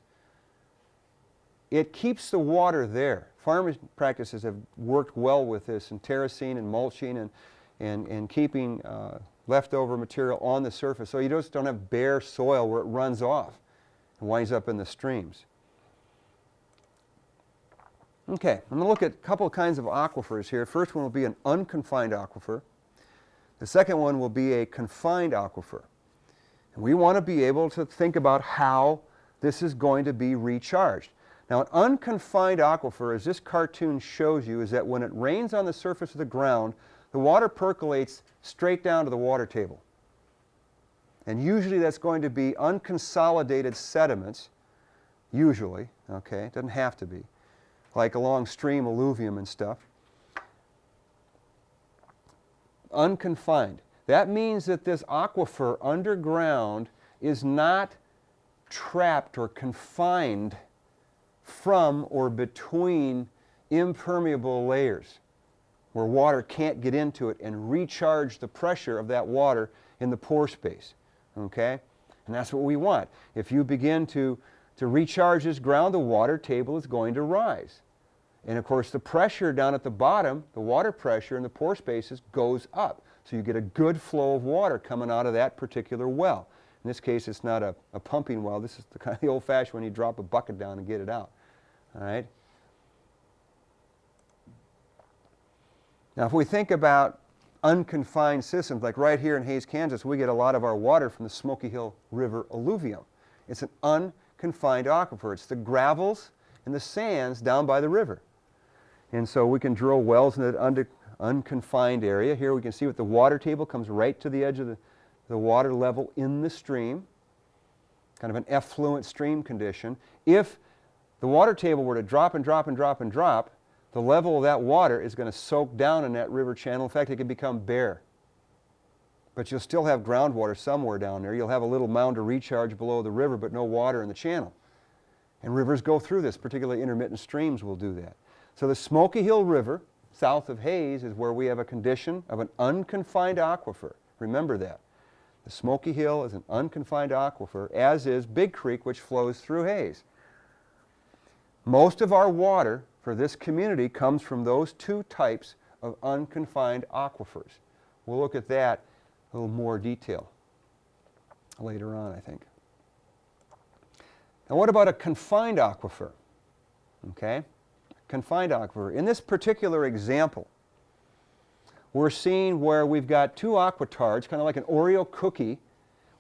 it keeps the water there farming practices have worked well with this, and terracing and mulching and keeping leftover material on the surface, so you just don't have bare soil where it runs off and winds up in the streams. Okay, I'm going to look at a couple of kinds of aquifers here. First one will be an unconfined aquifer. The second one will be a confined aquifer. And we want to be able to think about how this is going to be recharged. Now, an unconfined aquifer, as this cartoon shows you, is that when it rains on the surface of the ground, the water percolates straight down to the water table. And usually that's going to be unconsolidated sediments, usually, okay? It doesn't have to be, like along stream alluvium and stuff. Unconfined. That means that this aquifer underground is not trapped or confined from or between impermeable layers where water can't get into it and recharge the pressure of that water in the pore space. Okay? And that's what we want. If you begin to recharge this ground, the water table is going to rise. And of course, the pressure down at the bottom, the water pressure in the pore spaces, goes up. So you get a good flow of water coming out of that particular well. In this case, it's not a pumping well. This is the kind of the old-fashioned when you drop a bucket down and get it out. All right? Now, if we think about unconfined systems, like right here in Hays, Kansas, we get a lot of our water from the Smoky Hill River alluvium. It's an unconfined aquifer. It's the gravels and the sands down by the river. And so we can drill wells in that unconfined area. Here we can see what the water table comes right to the edge of the water level in the stream, kind of an effluent stream condition. If the water table were to drop and drop and drop and drop, the level of that water is going to soak down in that river channel. In fact, it could become bare. But you'll still have groundwater somewhere down there. You'll have a little mound of recharge below the river, but no water in the channel. And rivers go through this, particularly intermittent streams will do that. So the Smoky Hill River, south of Hays, is where we have a condition of an unconfined aquifer. Remember that. The Smoky Hill is an unconfined aquifer, as is Big Creek, which flows through Hays. Most of our water for this community comes from those two types of unconfined aquifers. We'll look at that in a little more detail later on, I think. Now, what about a confined aquifer? Okay? Confined aquifer. In this particular example, we're seeing where we've got two aquitards, kind of like an Oreo cookie,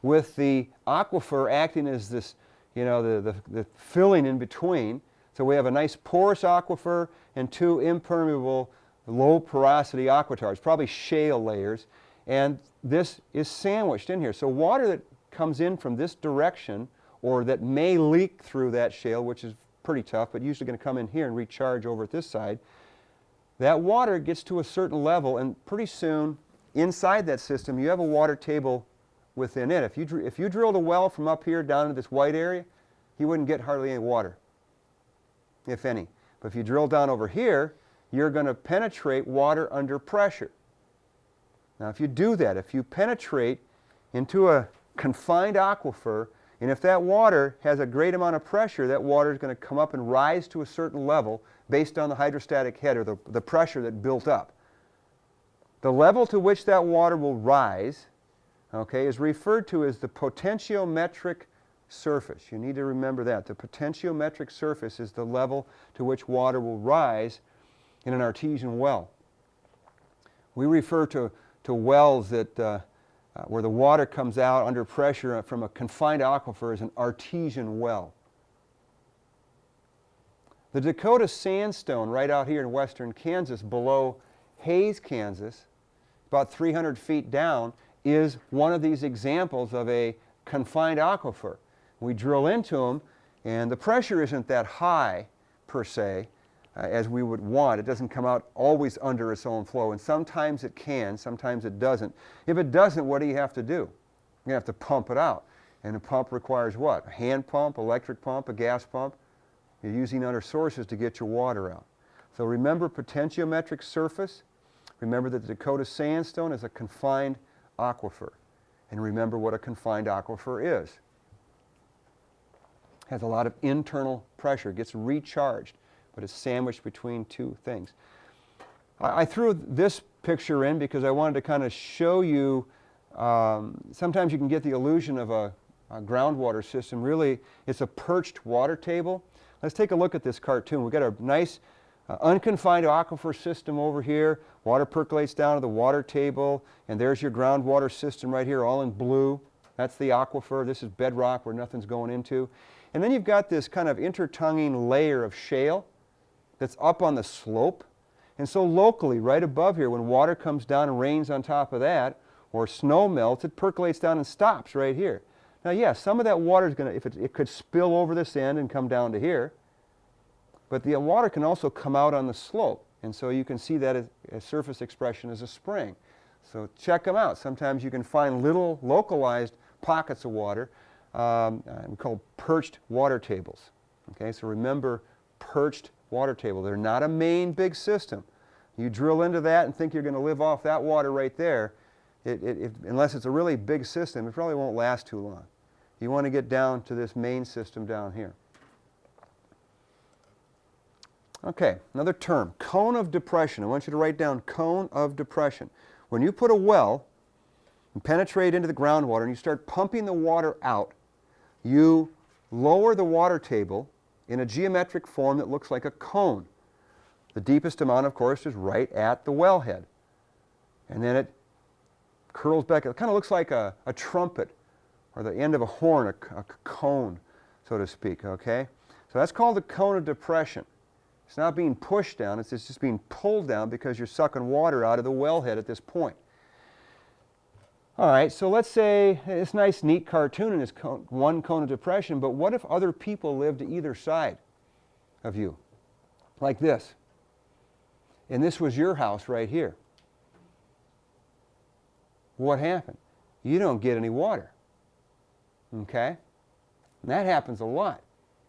with the aquifer acting as this, you know, the filling in between. So we have a nice porous aquifer and two impermeable, low porosity aquitards, probably shale layers. And this is sandwiched in here. So water that comes in from this direction, or that may leak through that shale, which is pretty tough, but usually going to come in here and recharge over at this side, that water gets to a certain level, and pretty soon, inside that system, you have a water table within it. If you drilled a well from up here down to this white area, you wouldn't get hardly any water, if any. But if you drill down over here, you're going to penetrate water under pressure. Now, if you do that, if you penetrate into a confined aquifer, and if that water has a great amount of pressure, that water is going to come up and rise to a certain level based on the hydrostatic head, or the pressure that built up. The level to which that water will rise, okay, is referred to as the potentiometric surface. You need to remember that. The potentiometric surface is the level to which water will rise in an artesian well. We refer to wells that where the water comes out under pressure from a confined aquifer as an artesian well. The Dakota Sandstone right out here in western Kansas below Hays, Kansas, about 300 feet down, is one of these examples of a confined aquifer. We drill into them, and the pressure isn't that high per se as we would want. It doesn't come out always under its own flow, and sometimes it can, sometimes it doesn't. If it doesn't, what do you have to do? You have to pump it out, and a pump requires what? A hand pump, electric pump, a gas pump. You're using other sources to get your water out. So remember potentiometric surface. Remember that the Dakota Sandstone is a confined aquifer, and remember what a confined aquifer is. Has a lot of internal pressure, gets recharged but it's sandwiched between two things. I threw this picture in because I wanted to kind of show you, sometimes you can get the illusion of a groundwater system. Really, it's a perched water table. Let's take a look at this cartoon. We've got a nice unconfined aquifer system over here. Water percolates down to the water table, and there's your groundwater system right here, all in blue. That's the aquifer. This is bedrock where nothing's going into. And then you've got this kind of intertonguing layer of shale that's up on the slope. And so locally, right above here, when water comes down and rains on top of that, or snow melts, it percolates down and stops right here. Now, yes, some of that water is going to, it could spill over this end and come down to here, but the water can also come out on the slope. And so you can see that as a surface expression as a spring. So check them out. Sometimes you can find little localized pockets of water. We call perched water tables. Okay, so remember, perched water table. They're not a main big system. You drill into that and think you're going to live off that water right there, unless it's a really big system, it probably won't last too long. You want to get down to this main system down here. Okay, another term, cone of depression. I want you to write down cone of depression. When you put a well and penetrate into the groundwater and you start pumping the water out, you lower the water table in a geometric form that looks like a cone. The deepest amount, of course, is right at the wellhead. And then it curls back. It kind of looks like a trumpet or the end of a horn, a cone, so to speak, okay? So that's called the cone of depression. It's not being pushed down, it's just being pulled down because you're sucking water out of the wellhead at this point. All right, so let's say this nice, neat cartoon in this one cone of depression, but what if other people lived to either side of you? Like this. And this was your house right here. What happened? You don't get any water. Okay? And that happens a lot.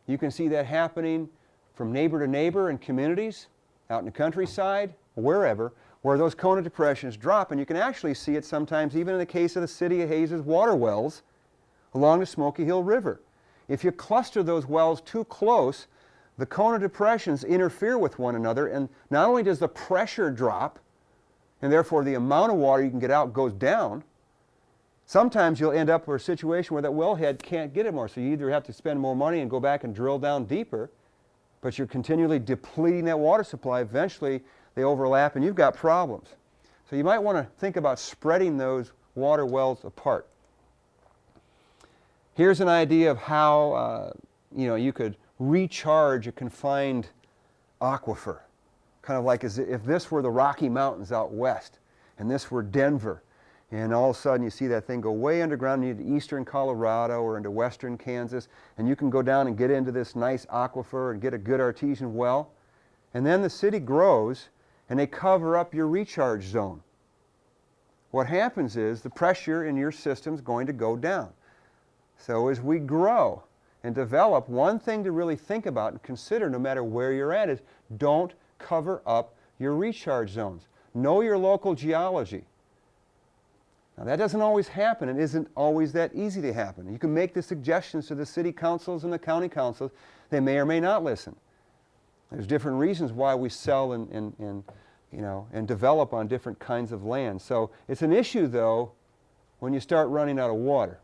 You can see that happening from neighbor to neighbor in communities, out in the countryside, wherever, where those cone of depressions drop, and you can actually see it sometimes even in the case of the City of Hayes' water wells along the Smoky Hill River. If you cluster those wells too close, the cone of depressions interfere with one another, and not only does the pressure drop, and therefore the amount of water you can get out goes down, sometimes you'll end up with a situation where that wellhead can't get it more, so you either have to spend more money and go back and drill down deeper, but you're continually depleting that water supply. Eventually they overlap and you've got problems. So you might want to think about spreading those water wells apart. Here's an idea of how you could recharge a confined aquifer. Kind of like as if this were the Rocky Mountains out west and this were Denver, and all of a sudden you see that thing go way underground into eastern Colorado or into western Kansas, and you can go down and get into this nice aquifer and get a good artesian well. And then the city grows and they cover up your recharge zone. What happens is the pressure in your system is going to go down. So as we grow and develop, one thing to really think about and consider no matter where you're at is don't cover up your recharge zones. Know your local geology. Now that doesn't always happen and isn't always that easy to happen. You can make the suggestions to the city councils and the county councils. They may or may not listen. There's different reasons why we sell and develop on different kinds of land. So it's an issue though when you start running out of water.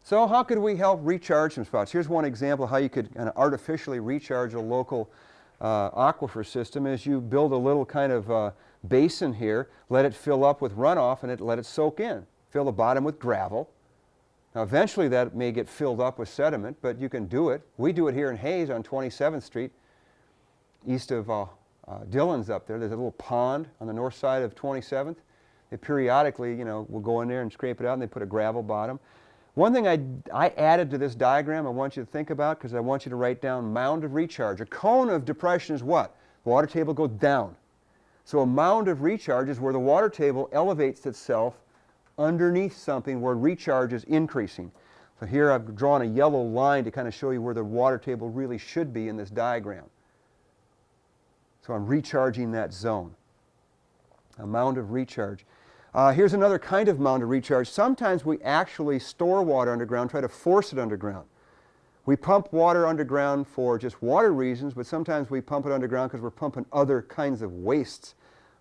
So how could we help recharge some spots? Here's one example of how you could kind of artificially recharge a local aquifer system is you build a little kind of basin here, let it fill up with runoff and let it soak in. Fill the bottom with gravel. Now eventually that may get filled up with sediment, but you can do it. We do it here in Hayes on 27th Street, east of Dillon's up there. There's a little pond on the north side of 27th. They periodically, will go in there and scrape it out and they put a gravel bottom. One thing I added to this diagram I want you to think about, because I want you to write down mound of recharge. A cone of depression is what? The water table goes down. So a mound of recharge is where the water table elevates itself underneath something where recharge is increasing. So here I've drawn a yellow line to kind of show you where the water table really should be in this diagram. So I'm recharging that zone. A mound of recharge. Here's another kind of mound of recharge. Sometimes we actually store water underground, try to force it underground. We pump water underground for just water reasons, but sometimes we pump it underground because we're pumping other kinds of wastes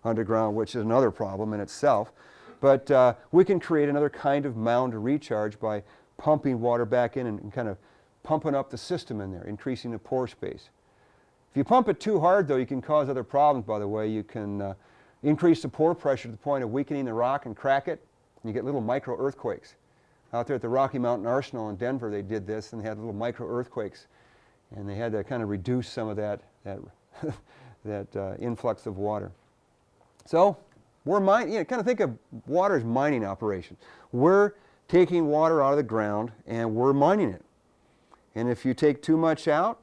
underground, which is another problem in itself. But we can create another kind of mound to recharge by pumping water back in and kind of pumping up the system in there, increasing the pore space. If you pump it too hard, though, you can cause other problems, by the way. You can increase the pore pressure to the point of weakening the rock and crack it, and you get little micro-earthquakes. Out there at the Rocky Mountain Arsenal in Denver, they did this, and they had little micro-earthquakes, and they had to kind of reduce some of that influx of water. So we're mining, kind of think of water as mining operation. We're taking water out of the ground, and we're mining it. And if you take too much out,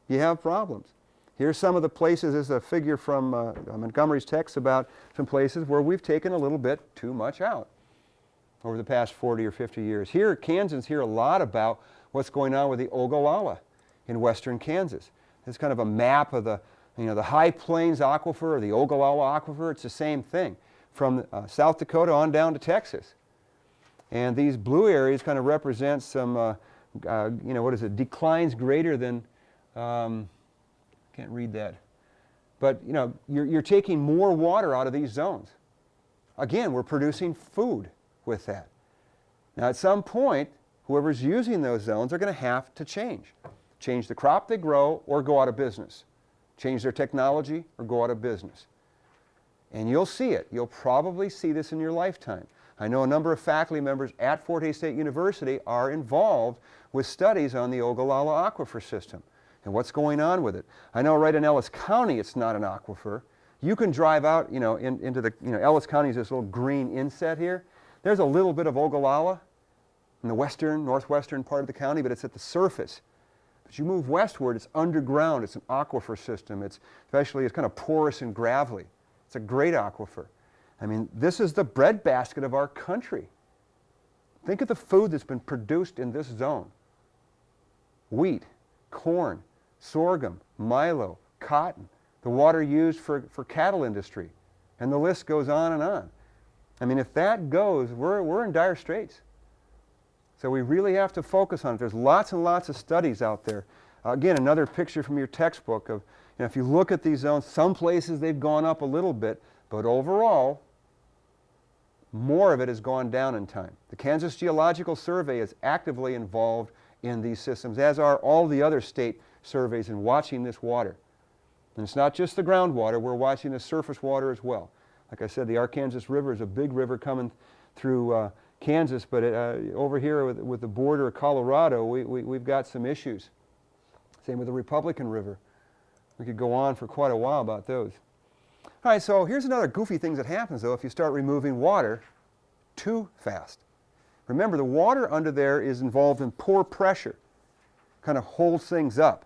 you have problems. Here's some of the places. There's a figure from Montgomery's text about some places where we've taken a little bit too much out over the past 40 or 50 years. Here, Kansans hear a lot about what's going on with the Ogallala in western Kansas. It's kind of a map of the High Plains Aquifer or the Ogallala Aquifer. It's the same thing from South Dakota on down to Texas. And these blue areas kind of represent some, declines greater than, can't read that. But, you're taking more water out of these zones. Again, we're producing food with that. Now, at some point, whoever's using those zones are going to have to change. Change the crop they grow or go out of business. Change their technology or go out of business. And you'll see it. You'll probably see this in your lifetime. I know a number of faculty members at Fort Hays State University are involved with studies on the Ogallala Aquifer system and what's going on with it. I know right in Ellis County it's not an aquifer. You can drive out, into the, Ellis County is this little green inset here. There's a little bit of Ogallala in the northwestern part of the county, but it's at the surface. As you move westward, it's underground. It's an aquifer system. It's kind of porous and gravelly. It's a great aquifer. I mean, this is the breadbasket of our country. Think of the food that's been produced in this zone. Wheat, corn, sorghum, milo, cotton, the water used for cattle industry, and the list goes on and on. I mean, if that goes, we're in dire straits. So we really have to focus on it. There's lots and lots of studies out there. Again, another picture from your textbook of, if you look at these zones, some places they've gone up a little bit, but overall, more of it has gone down in time. The Kansas Geological Survey is actively involved in these systems, as are all the other state surveys in watching this water. And it's not just the groundwater, we're watching the surface water as well. Like I said, the Arkansas River is a big river coming through Kansas, but over here with the border of Colorado, we've got some issues. Same with the Republican River. We could go on for quite a while about those. All right, so here's another goofy thing that happens, though, if you start removing water too fast. Remember, the water under there is involved in pore pressure, kind of holds things up.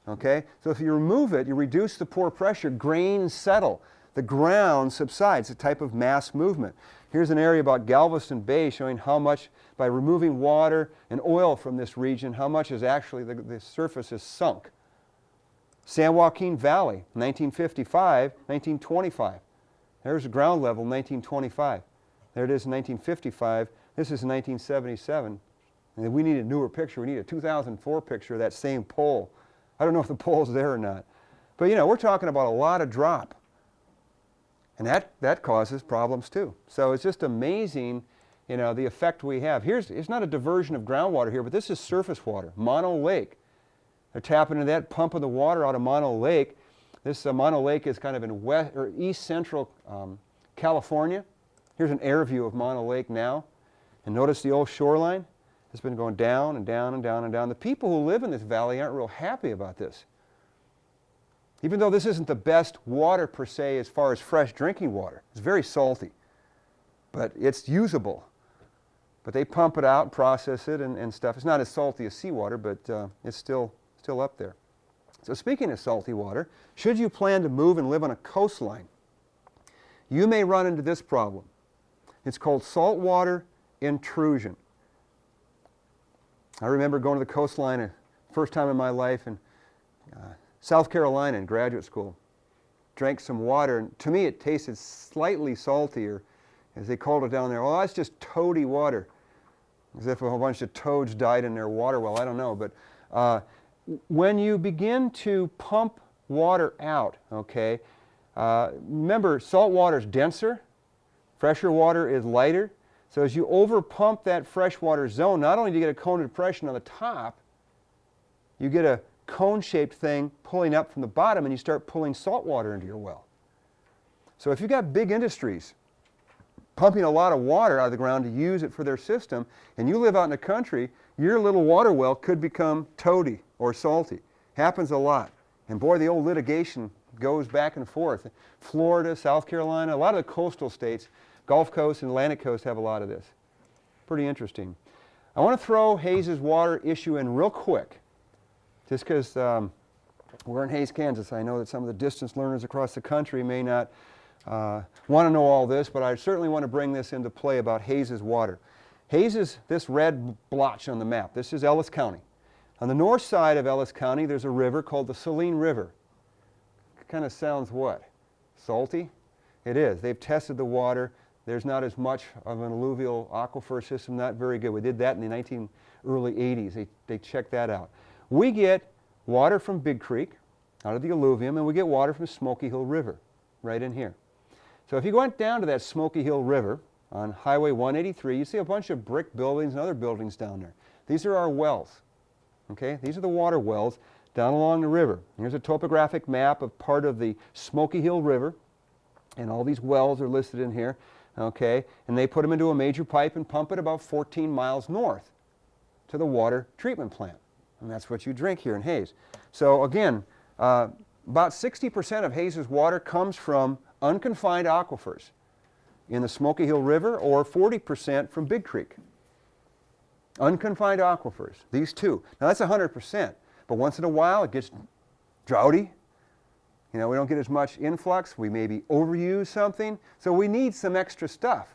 Okay? So if you remove it, you reduce the pore pressure, grains settle. The ground subsides, a type of mass movement. Here's an area about Galveston Bay showing how much, by removing water and oil from this region, how much is actually the surface is sunk. San Joaquin Valley, 1955, 1925. There's the ground level, 1925. There it is in 1955. This is 1977. And we need a newer picture. We need a 2004 picture of that same pole. I don't know if the pole's there or not. But we're talking about a lot of drop. And that causes problems too. So it's just amazing, the effect we have. It's not a diversion of groundwater here, but this is surface water, Mono Lake. They're tapping into that, pumping the water out of Mono Lake. This Mono Lake is kind of in east central California. Here's an air view of Mono Lake now. And notice the old shoreline has been going down and down and down and down. The people who live in this valley aren't real happy about this. Even though this isn't the best water per se as far as fresh drinking water. It's very salty, but it's usable. But they pump it out and process it and stuff. It's not as salty as seawater, but it's still up there. So speaking of salty water, should you plan to move and live on a coastline, you may run into this problem. It's called saltwater intrusion. I remember going to the coastline first time in my life in South Carolina in graduate school. Drank some water, and to me it tasted slightly saltier, as they called it down there. Oh, that's just toady water. as if a whole bunch of toads died in their water well. I don't know, but when you begin to pump water out, okay, remember salt water is denser, fresher water is lighter. So as you over pump that freshwater zone, not only do you get a cone of depression on the top, you get a cone-shaped thing pulling up from the bottom, and you start pulling salt water into your well. So if you've got big industries pumping a lot of water out of the ground to use it for their system, and you live out in the country, your little water well could become toady or salty. Happens a lot. And boy, the old litigation goes back and forth. Florida, South Carolina, a lot of the coastal states, Gulf Coast and Atlantic Coast have a lot of this. Pretty interesting. I want to throw Hayes' water issue in real quick, just because we're in Hays, Kansas. I know that some of the distance learners across the country may not want to know all this, but I certainly want to bring this into play about Hayes' water. Hayes is this red blotch on the map. This is Ellis County. On the north side of Ellis County, there's a river called the Saline River. It kind of sounds what? Salty? It is. They've tested the water. There's not as much of an alluvial aquifer system, not very good. We did that in the early 80s. They checked that out. We get water from Big Creek, out of the alluvium, and we get water from Smoky Hill River, right in here. So if you went down to that Smoky Hill River on Highway 183, you see a bunch of brick buildings and other buildings down there. These are our wells, okay? These are the water wells down along the river. Here's a topographic map of part of the Smoky Hill River, and all these wells are listed in here, okay? And they put them into a major pipe and pump it about 14 miles north to the water treatment plant. And that's what you drink here in Hays. So again, about 60% of Hays' water comes from unconfined aquifers in the Smoky Hill River, or 40% from Big Creek. Unconfined aquifers, these two. Now that's 100%, but once in a while it gets droughty. You know, we don't get as much influx. We maybe overuse something, so we need some extra stuff.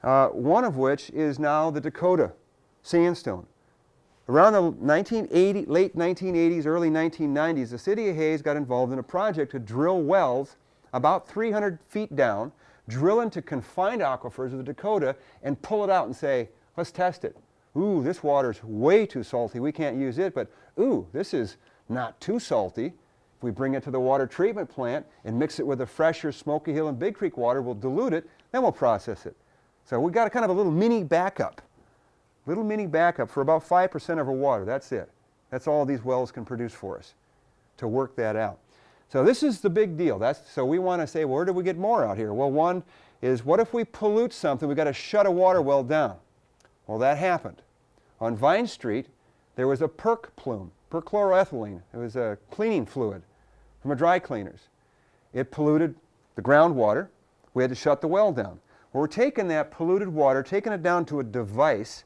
One of which is now the Dakota sandstone. Around the late 1980s, early 1990s, the city of Hays got involved in a project to drill wells about 300 feet down, drill into confined aquifers of the Dakota, and pull it out and say, let's test it. Ooh, this water's way too salty. We can't use it, but ooh, this is not too salty. If we bring it to the water treatment plant and mix it with the fresher Smoky Hill and Big Creek water, we'll dilute it, then we'll process it. So we got a kind of a little mini backup for about 5% of our water. That's it. That's all these wells can produce for us to work that out. So this is the big deal. So we want to say, well, where do we get more out here? Well, one is, what if we pollute something? We've got to shut a water well down. Well, that happened. On Vine Street, there was a PERC plume, perchloroethylene. It was a cleaning fluid from a dry cleaners. It polluted the groundwater. We had to shut the well down. Well, we're taking that polluted water, taking it down to a device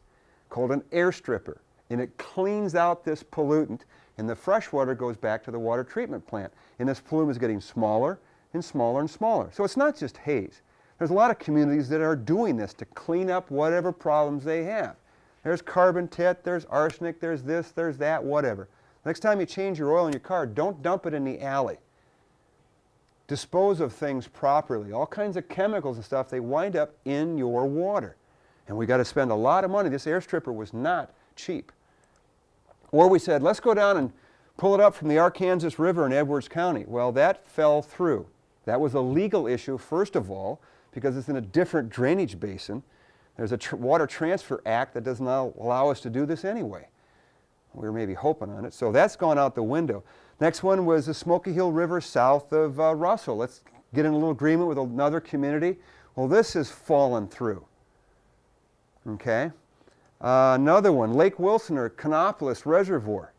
called an air stripper, and it cleans out this pollutant, and the fresh water goes back to the water treatment plant. And this plume is getting smaller and smaller and smaller. So it's not just Hays. There's a lot of communities that are doing this to clean up whatever problems they have. There's carbon tit, there's arsenic, there's this, there's that, whatever. Next time you change your oil in your car, don't dump it in the alley. Dispose of things properly. All kinds of chemicals and stuff, they wind up in your water. And we got to spend a lot of money. This air stripper was not cheap. Or we said, let's go down and pull it up from the Arkansas River in Edwards County. Well, that fell through. That was a legal issue, first of all, because it's in a different drainage basin. There's a Water Transfer Act that doesn't allow us to do this anyway. We were maybe hoping on it. So that's gone out the window. Next one was the Smoky Hill River south of Russell. Let's get in a little agreement with another community. Well, this has fallen through. Okay. Another one, Lake Wilson or Canopolis Reservoir.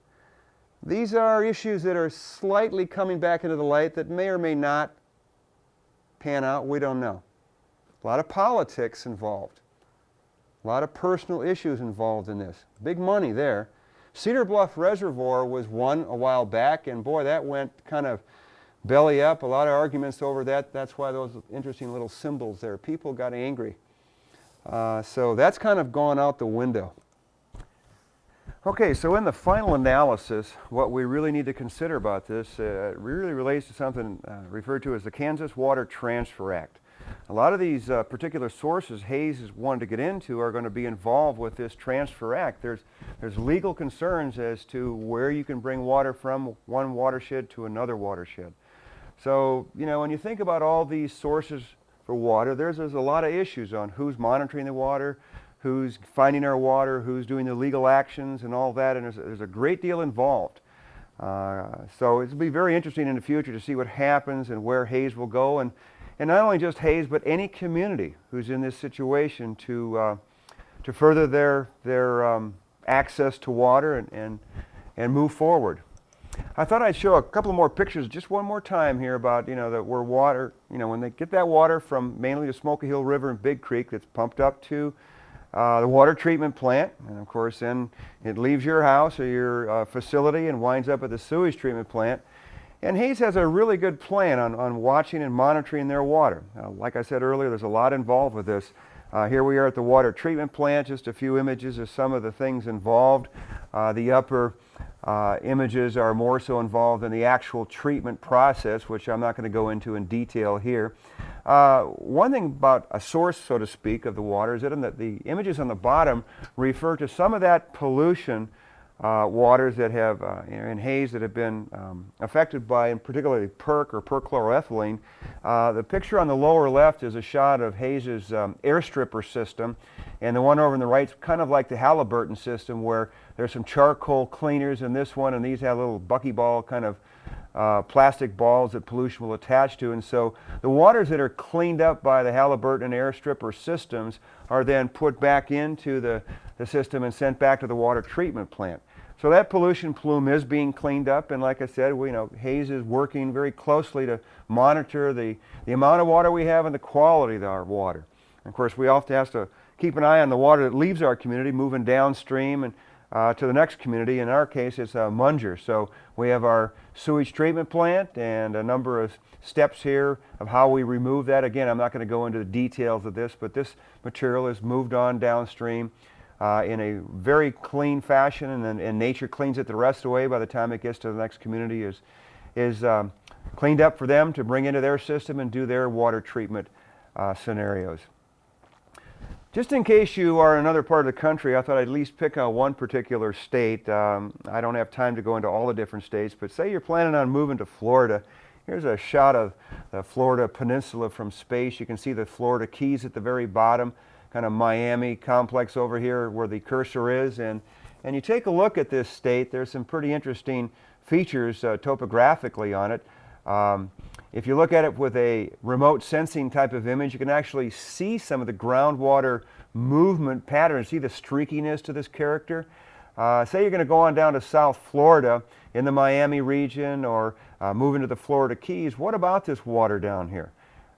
These are issues that are slightly coming back into the light that may or may not pan out. We don't know. A lot of politics involved. A lot of personal issues involved in this. Big money there. Cedar Bluff Reservoir was one a while back, and boy, that went kind of belly up. A lot of arguments over that. That's why those interesting little symbols there. People got angry. So that's kind of gone out the window. Okay, so in the final analysis, what we really need to consider about this really relates to something referred to as the Kansas Water Transfer Act. a lot of these particular sources Hayes has wanted to get into are going to be involved with this Transfer Act. There's legal concerns as to where you can bring water from one watershed to another watershed. So, you know, when you think about all these sources for water, there's a lot of issues on who's monitoring the water, who's finding our water, who's doing the legal actions and all that, and there's a great deal involved. So it'll be very interesting in the future to see what happens and where Hayes will go, and not only just Hayes, but any community who's in this situation to further their access to water and move forward. I thought I'd show a couple more pictures just one more time here about, you know, that where water, you know, when they get that water from mainly the Smoky Hill River and Big Creek that's pumped up to the water treatment plant, and of course then it leaves your house or your facility and winds up at the sewage treatment plant. And Hayes has a really good plan on watching and monitoring their water. Like I said earlier, there's a lot involved with this. Here we are at the water treatment plant, just a few images of some of the things involved. The upper images are more so involved in the actual treatment process, which I'm not going to go into in detail here. One thing about a source, so to speak, of the water is that the images on the bottom refer to some of that pollution waters that have, in Hayes, that have been affected by, in particularly PERC or perchloroethylene. The picture on the lower left is a shot of Hayes's air stripper system, and the one over on the right is kind of like the Halliburton system, where there's some charcoal cleaners in this one, and these have little buckyball kind of plastic balls that pollution will attach to. And so the waters that are cleaned up by the Halliburton and air stripper systems are then put back into the system and sent back to the water treatment plant. So that pollution plume is being cleaned up, and like I said, Hayes is working very closely to monitor the amount of water we have and the quality of our water. And of course, we often have to keep an eye on the water that leaves our community, moving downstream and to the next community. In our case, it's Munger. So we have our sewage treatment plant and a number of steps here of how we remove that. Again, I'm not going to go into the details of this, but this material is moved on downstream in a very clean fashion, and nature cleans it the rest of the way by the time it gets to the next community is cleaned up for them to bring into their system and do their water treatment scenarios. Just in case you are in another part of the country, I thought I'd at least pick out one particular state. I don't have time to go into all the different states, but say you're planning on moving to Florida. Here's a shot of the Florida Peninsula from space. You can see the Florida Keys at the very bottom, kind of Miami complex over here where the cursor is. And you take a look at this state, there's some pretty interesting features topographically on it. If you look at it with a remote sensing type of image, you can actually see some of the groundwater movement patterns. See the streakiness to this character? Say you're going to go on down to South Florida in the Miami region, or move into the Florida Keys. What about this water down here?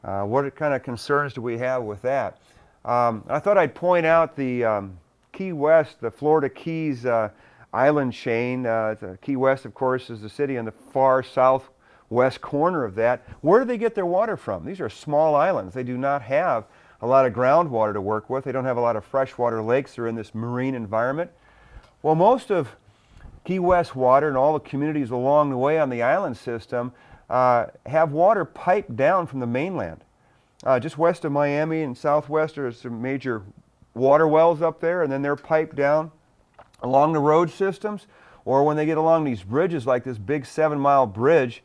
What kind of concerns do we have with that? I thought I'd point out the Key West, the Florida Keys island chain. Key West, of course, is the city in the far southwest corner of that. Where do they get their water from? These are small islands. They do not have a lot of groundwater to work with. They don't have a lot of freshwater lakes. They're in this marine environment. Well, most of Key West water and all the communities along the way on the island system have water piped down from the mainland. Just west of Miami and southwest, there's some major water wells up there, and then they're piped down along the road systems, or when they get along these bridges like this big 7-mile bridge.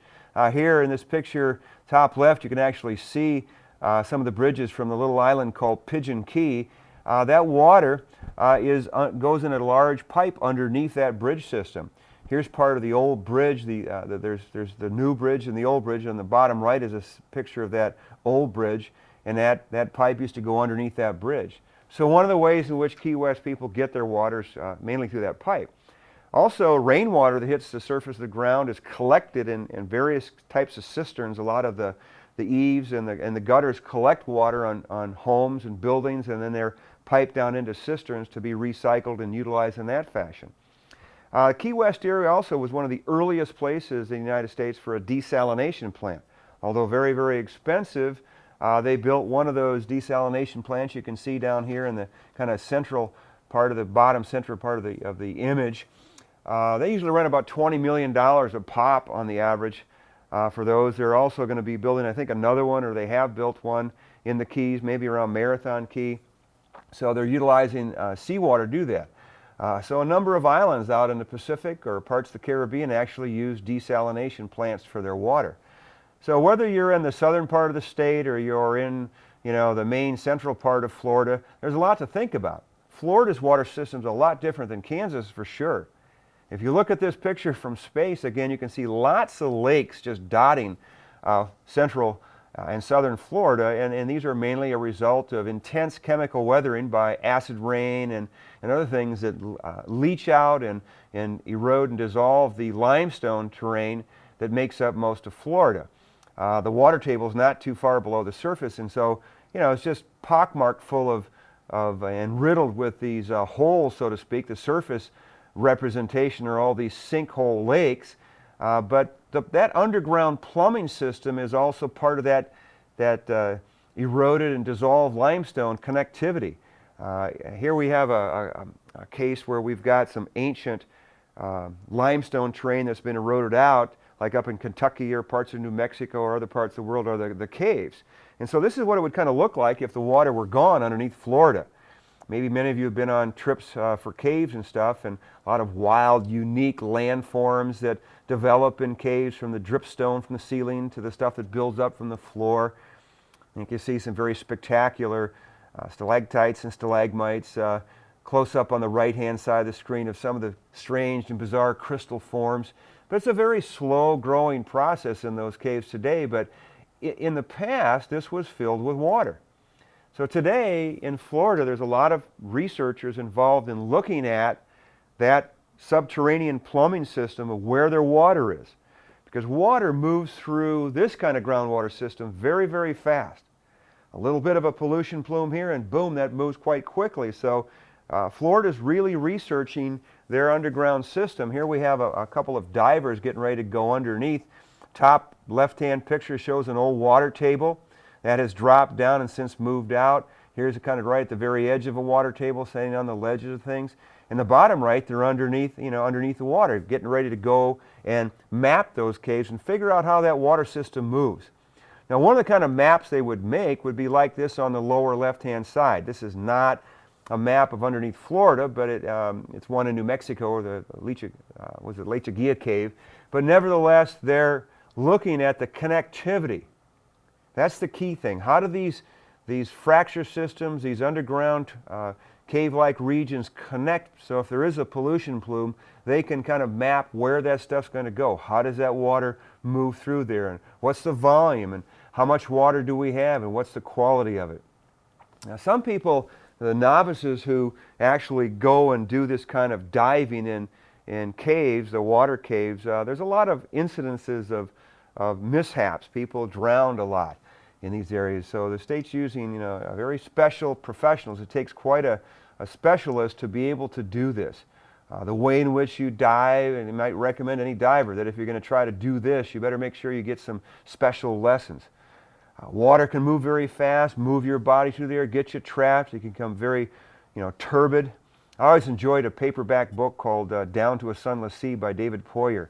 Here in this picture, top left, you can actually see some of the bridges from the little island called Pigeon Key. That water goes in a large pipe underneath that bridge system. Here's part of the old bridge. There's the new bridge and the old bridge. On the bottom right is a picture of that old bridge, and that pipe used to go underneath that bridge. So one of the ways in which Key West people get their waters mainly through that pipe. Also, rainwater that hits the surface of the ground is collected in various types of cisterns. A lot of the eaves and the gutters collect water on homes and buildings, and then they're piped down into cisterns to be recycled and utilized in that fashion. Key West area also was one of the earliest places in the United States for a desalination plant. Although very, very expensive, they built one of those desalination plants you can see down here in the kind of central part of the bottom central part of the image. They usually run about $20 million a pop on the average for those. They're also going to be building, I think, another one, or they have built one in the Keys, maybe around Marathon Key. So they're utilizing seawater to do that. So a number of islands out in the Pacific or parts of the Caribbean actually use desalination plants for their water. So whether you're in the southern part of the state or you're in, the main central part of Florida, there's a lot to think about. Florida's water system is a lot different than Kansas for sure. If you look at this picture from space, again, you can see lots of lakes just dotting central and southern Florida, and these are mainly a result of intense chemical weathering by acid rain and other things that leach out and erode and dissolve the limestone terrain that makes up most of Florida. The water table is not too far below the surface, and so it's just pockmarked full of and riddled with these holes, so to speak. The surface representation are all these sinkhole lakes, but that underground plumbing system is also part of that eroded and dissolved limestone connectivity. Here we have a case where we've got some ancient limestone terrain that's been eroded out, like up in Kentucky or parts of New Mexico or other parts of the world, are the caves. And so this is what it would kind of look like if the water were gone underneath Florida. Maybe many of you have been on trips for caves and stuff, and a lot of wild, unique landforms that develop in caves, from the dripstone from the ceiling to the stuff that builds up from the floor. And you can see some very spectacular stalactites and stalagmites close up on the right-hand side of the screen of some of the strange and bizarre crystal forms. But it's a very slow-growing process in those caves today, but in the past, this was filled with water. So today in Florida, there's a lot of researchers involved in looking at that subterranean plumbing system of where their water is. Because water moves through this kind of groundwater system very, very fast. A little bit of a pollution plume here and boom, that moves quite quickly. So Florida's really researching their underground system. Here we have a couple of divers getting ready to go underneath. Top left-hand picture shows an old water table that has dropped down and since moved out. Here's kind of right at the very edge of a water table, standing on the ledges of things. In the bottom right, they're underneath the water, getting ready to go and map those caves and figure out how that water system moves. Now, one of the kind of maps they would make would be like this on the lower left-hand side. This is not a map of underneath Florida, but it's one in New Mexico, or the Lechuguilla Cave. But nevertheless, they're looking at the connectivity. That's the key thing. How do these fracture systems, these underground cave-like regions connect, so if there is a pollution plume, they can kind of map where that stuff's going to go. How does that water move through there, and what's the volume, and how much water do we have, and what's the quality of it? Now, some people, the novices who actually go and do this kind of diving in caves, the water caves, there's a lot of incidences of mishaps. People drowned a lot in these areas. So the state's using a very special professionals. It takes quite a specialist to be able to do this. The way in which you dive, and you might recommend any diver that if you're going to try to do this, you better make sure you get some special lessons. Water can move very fast, move your body through there, get you trapped. It can become very turbid. I always enjoyed a paperback book called Down to a Sunless Sea by David Poyer.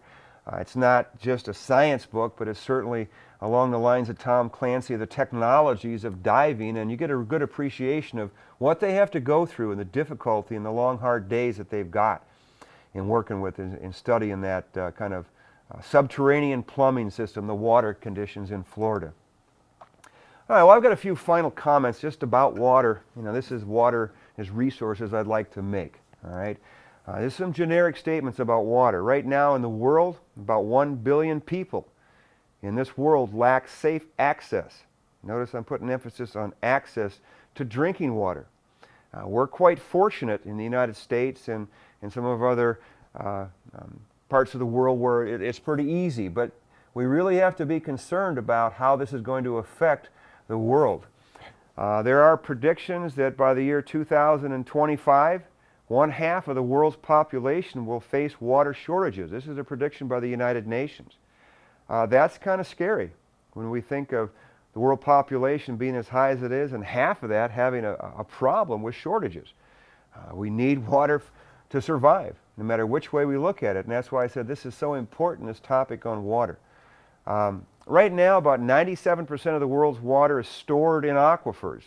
It's not just a science book, but it's certainly along the lines of Tom Clancy, the technologies of diving, and you get a good appreciation of what they have to go through and the difficulty and the long, hard days that they've got in working with and studying that kind of subterranean plumbing system, the water conditions in Florida. All right, well, I've got a few final comments just about water. This is water as resources I'd like to make. All right. There's some generic statements about water. Right now in the world, about 1 billion people in this world lack safe access. Notice I'm putting emphasis on access to drinking water. We're quite fortunate in the United States and some of other parts of the world where it's pretty easy, but we really have to be concerned about how this is going to affect the world. There are predictions that by the year 2025, 1/2 of the world's population will face water shortages. This is a prediction by the United Nations. That's kind of scary when we think of the world population being as high as it is and half of that having a problem with shortages. We need water to survive, no matter which way we look at it. And that's why I said this is so important, this topic on water. Right now, about 97% of the world's water is stored in aquifers,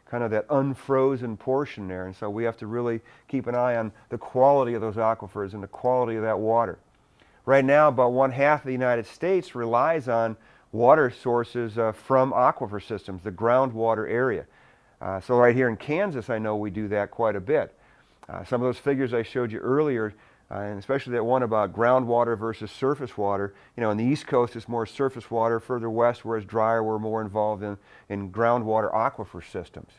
kind of that unfrozen portion there. And so we have to really keep an eye on the quality of those aquifers and the quality of that water. Right now, about 1/2 of the United States relies on water sources from aquifer systems, the groundwater area. So right here in Kansas, I know we do that quite a bit. Some of those figures I showed you earlier, and especially that one about groundwater versus surface water. On the East Coast, it's more surface water. Further west, where it's drier, we're more involved in groundwater aquifer systems.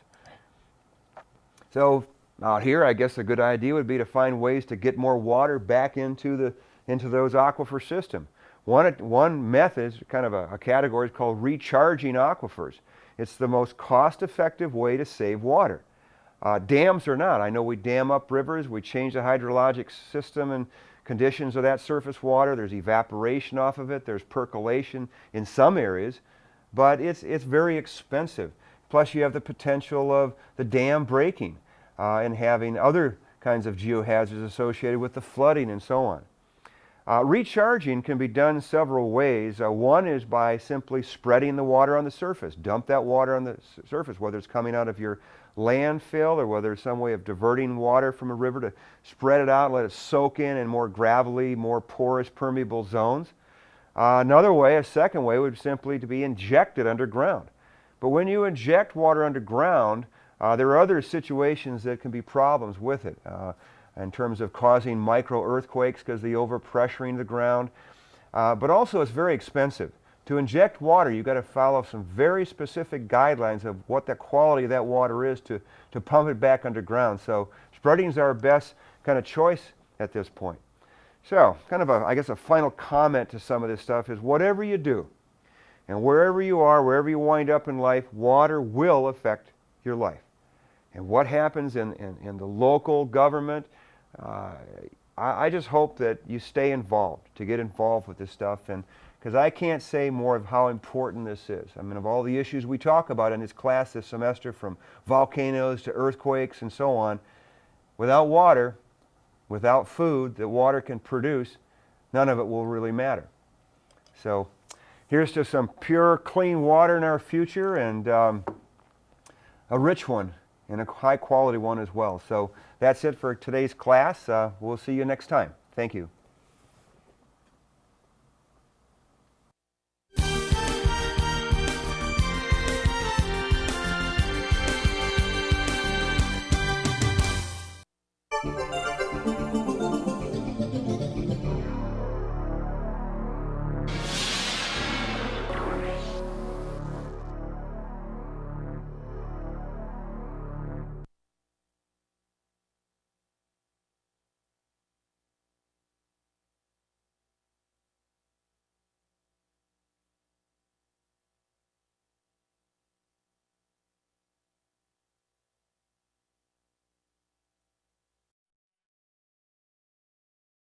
So out here, I guess a good idea would be to find ways to get more water back into those aquifer systems. One method, kind of a category, is called recharging aquifers. It's the most cost-effective way to save water. Dams are not. I know we dam up rivers, we change the hydrologic system and conditions of that surface water. There's evaporation off of it, there's percolation in some areas, but it's very expensive. Plus you have the potential of the dam breaking and having other kinds of geohazards associated with the flooding and so on. Recharging can be done several ways. One is by simply spreading the water on the surface. Dump that water on the surface, whether it's coming out of your landfill or whether it's some way of diverting water from a river, to spread it out, let it soak in more gravelly, more porous, permeable zones. Another way, a second way, would simply to be injected underground. But when you inject water underground, there are other situations that can be problems with it. In terms of causing micro-earthquakes because of the overpressuring the ground. But also it's very expensive. To inject water, you've got to follow some very specific guidelines of what the quality of that water is to pump it back underground. So spreading is our best kind of choice at this point. So kind of I guess a final comment to some of this stuff is whatever you do, and wherever you are, wherever you wind up in life, water will affect your life. And what happens in the local government, I just hope that you stay involved, to get involved with this stuff, and because I can't say more of how important this is. I mean, of all the issues we talk about in this class this semester, from volcanoes to earthquakes and so on, without water, without food that water can produce, none of it will really matter. So here's to some pure, clean water in our future, and a rich one, and a high quality one as well. So that's it for today's class. We'll see you next time. Thank you.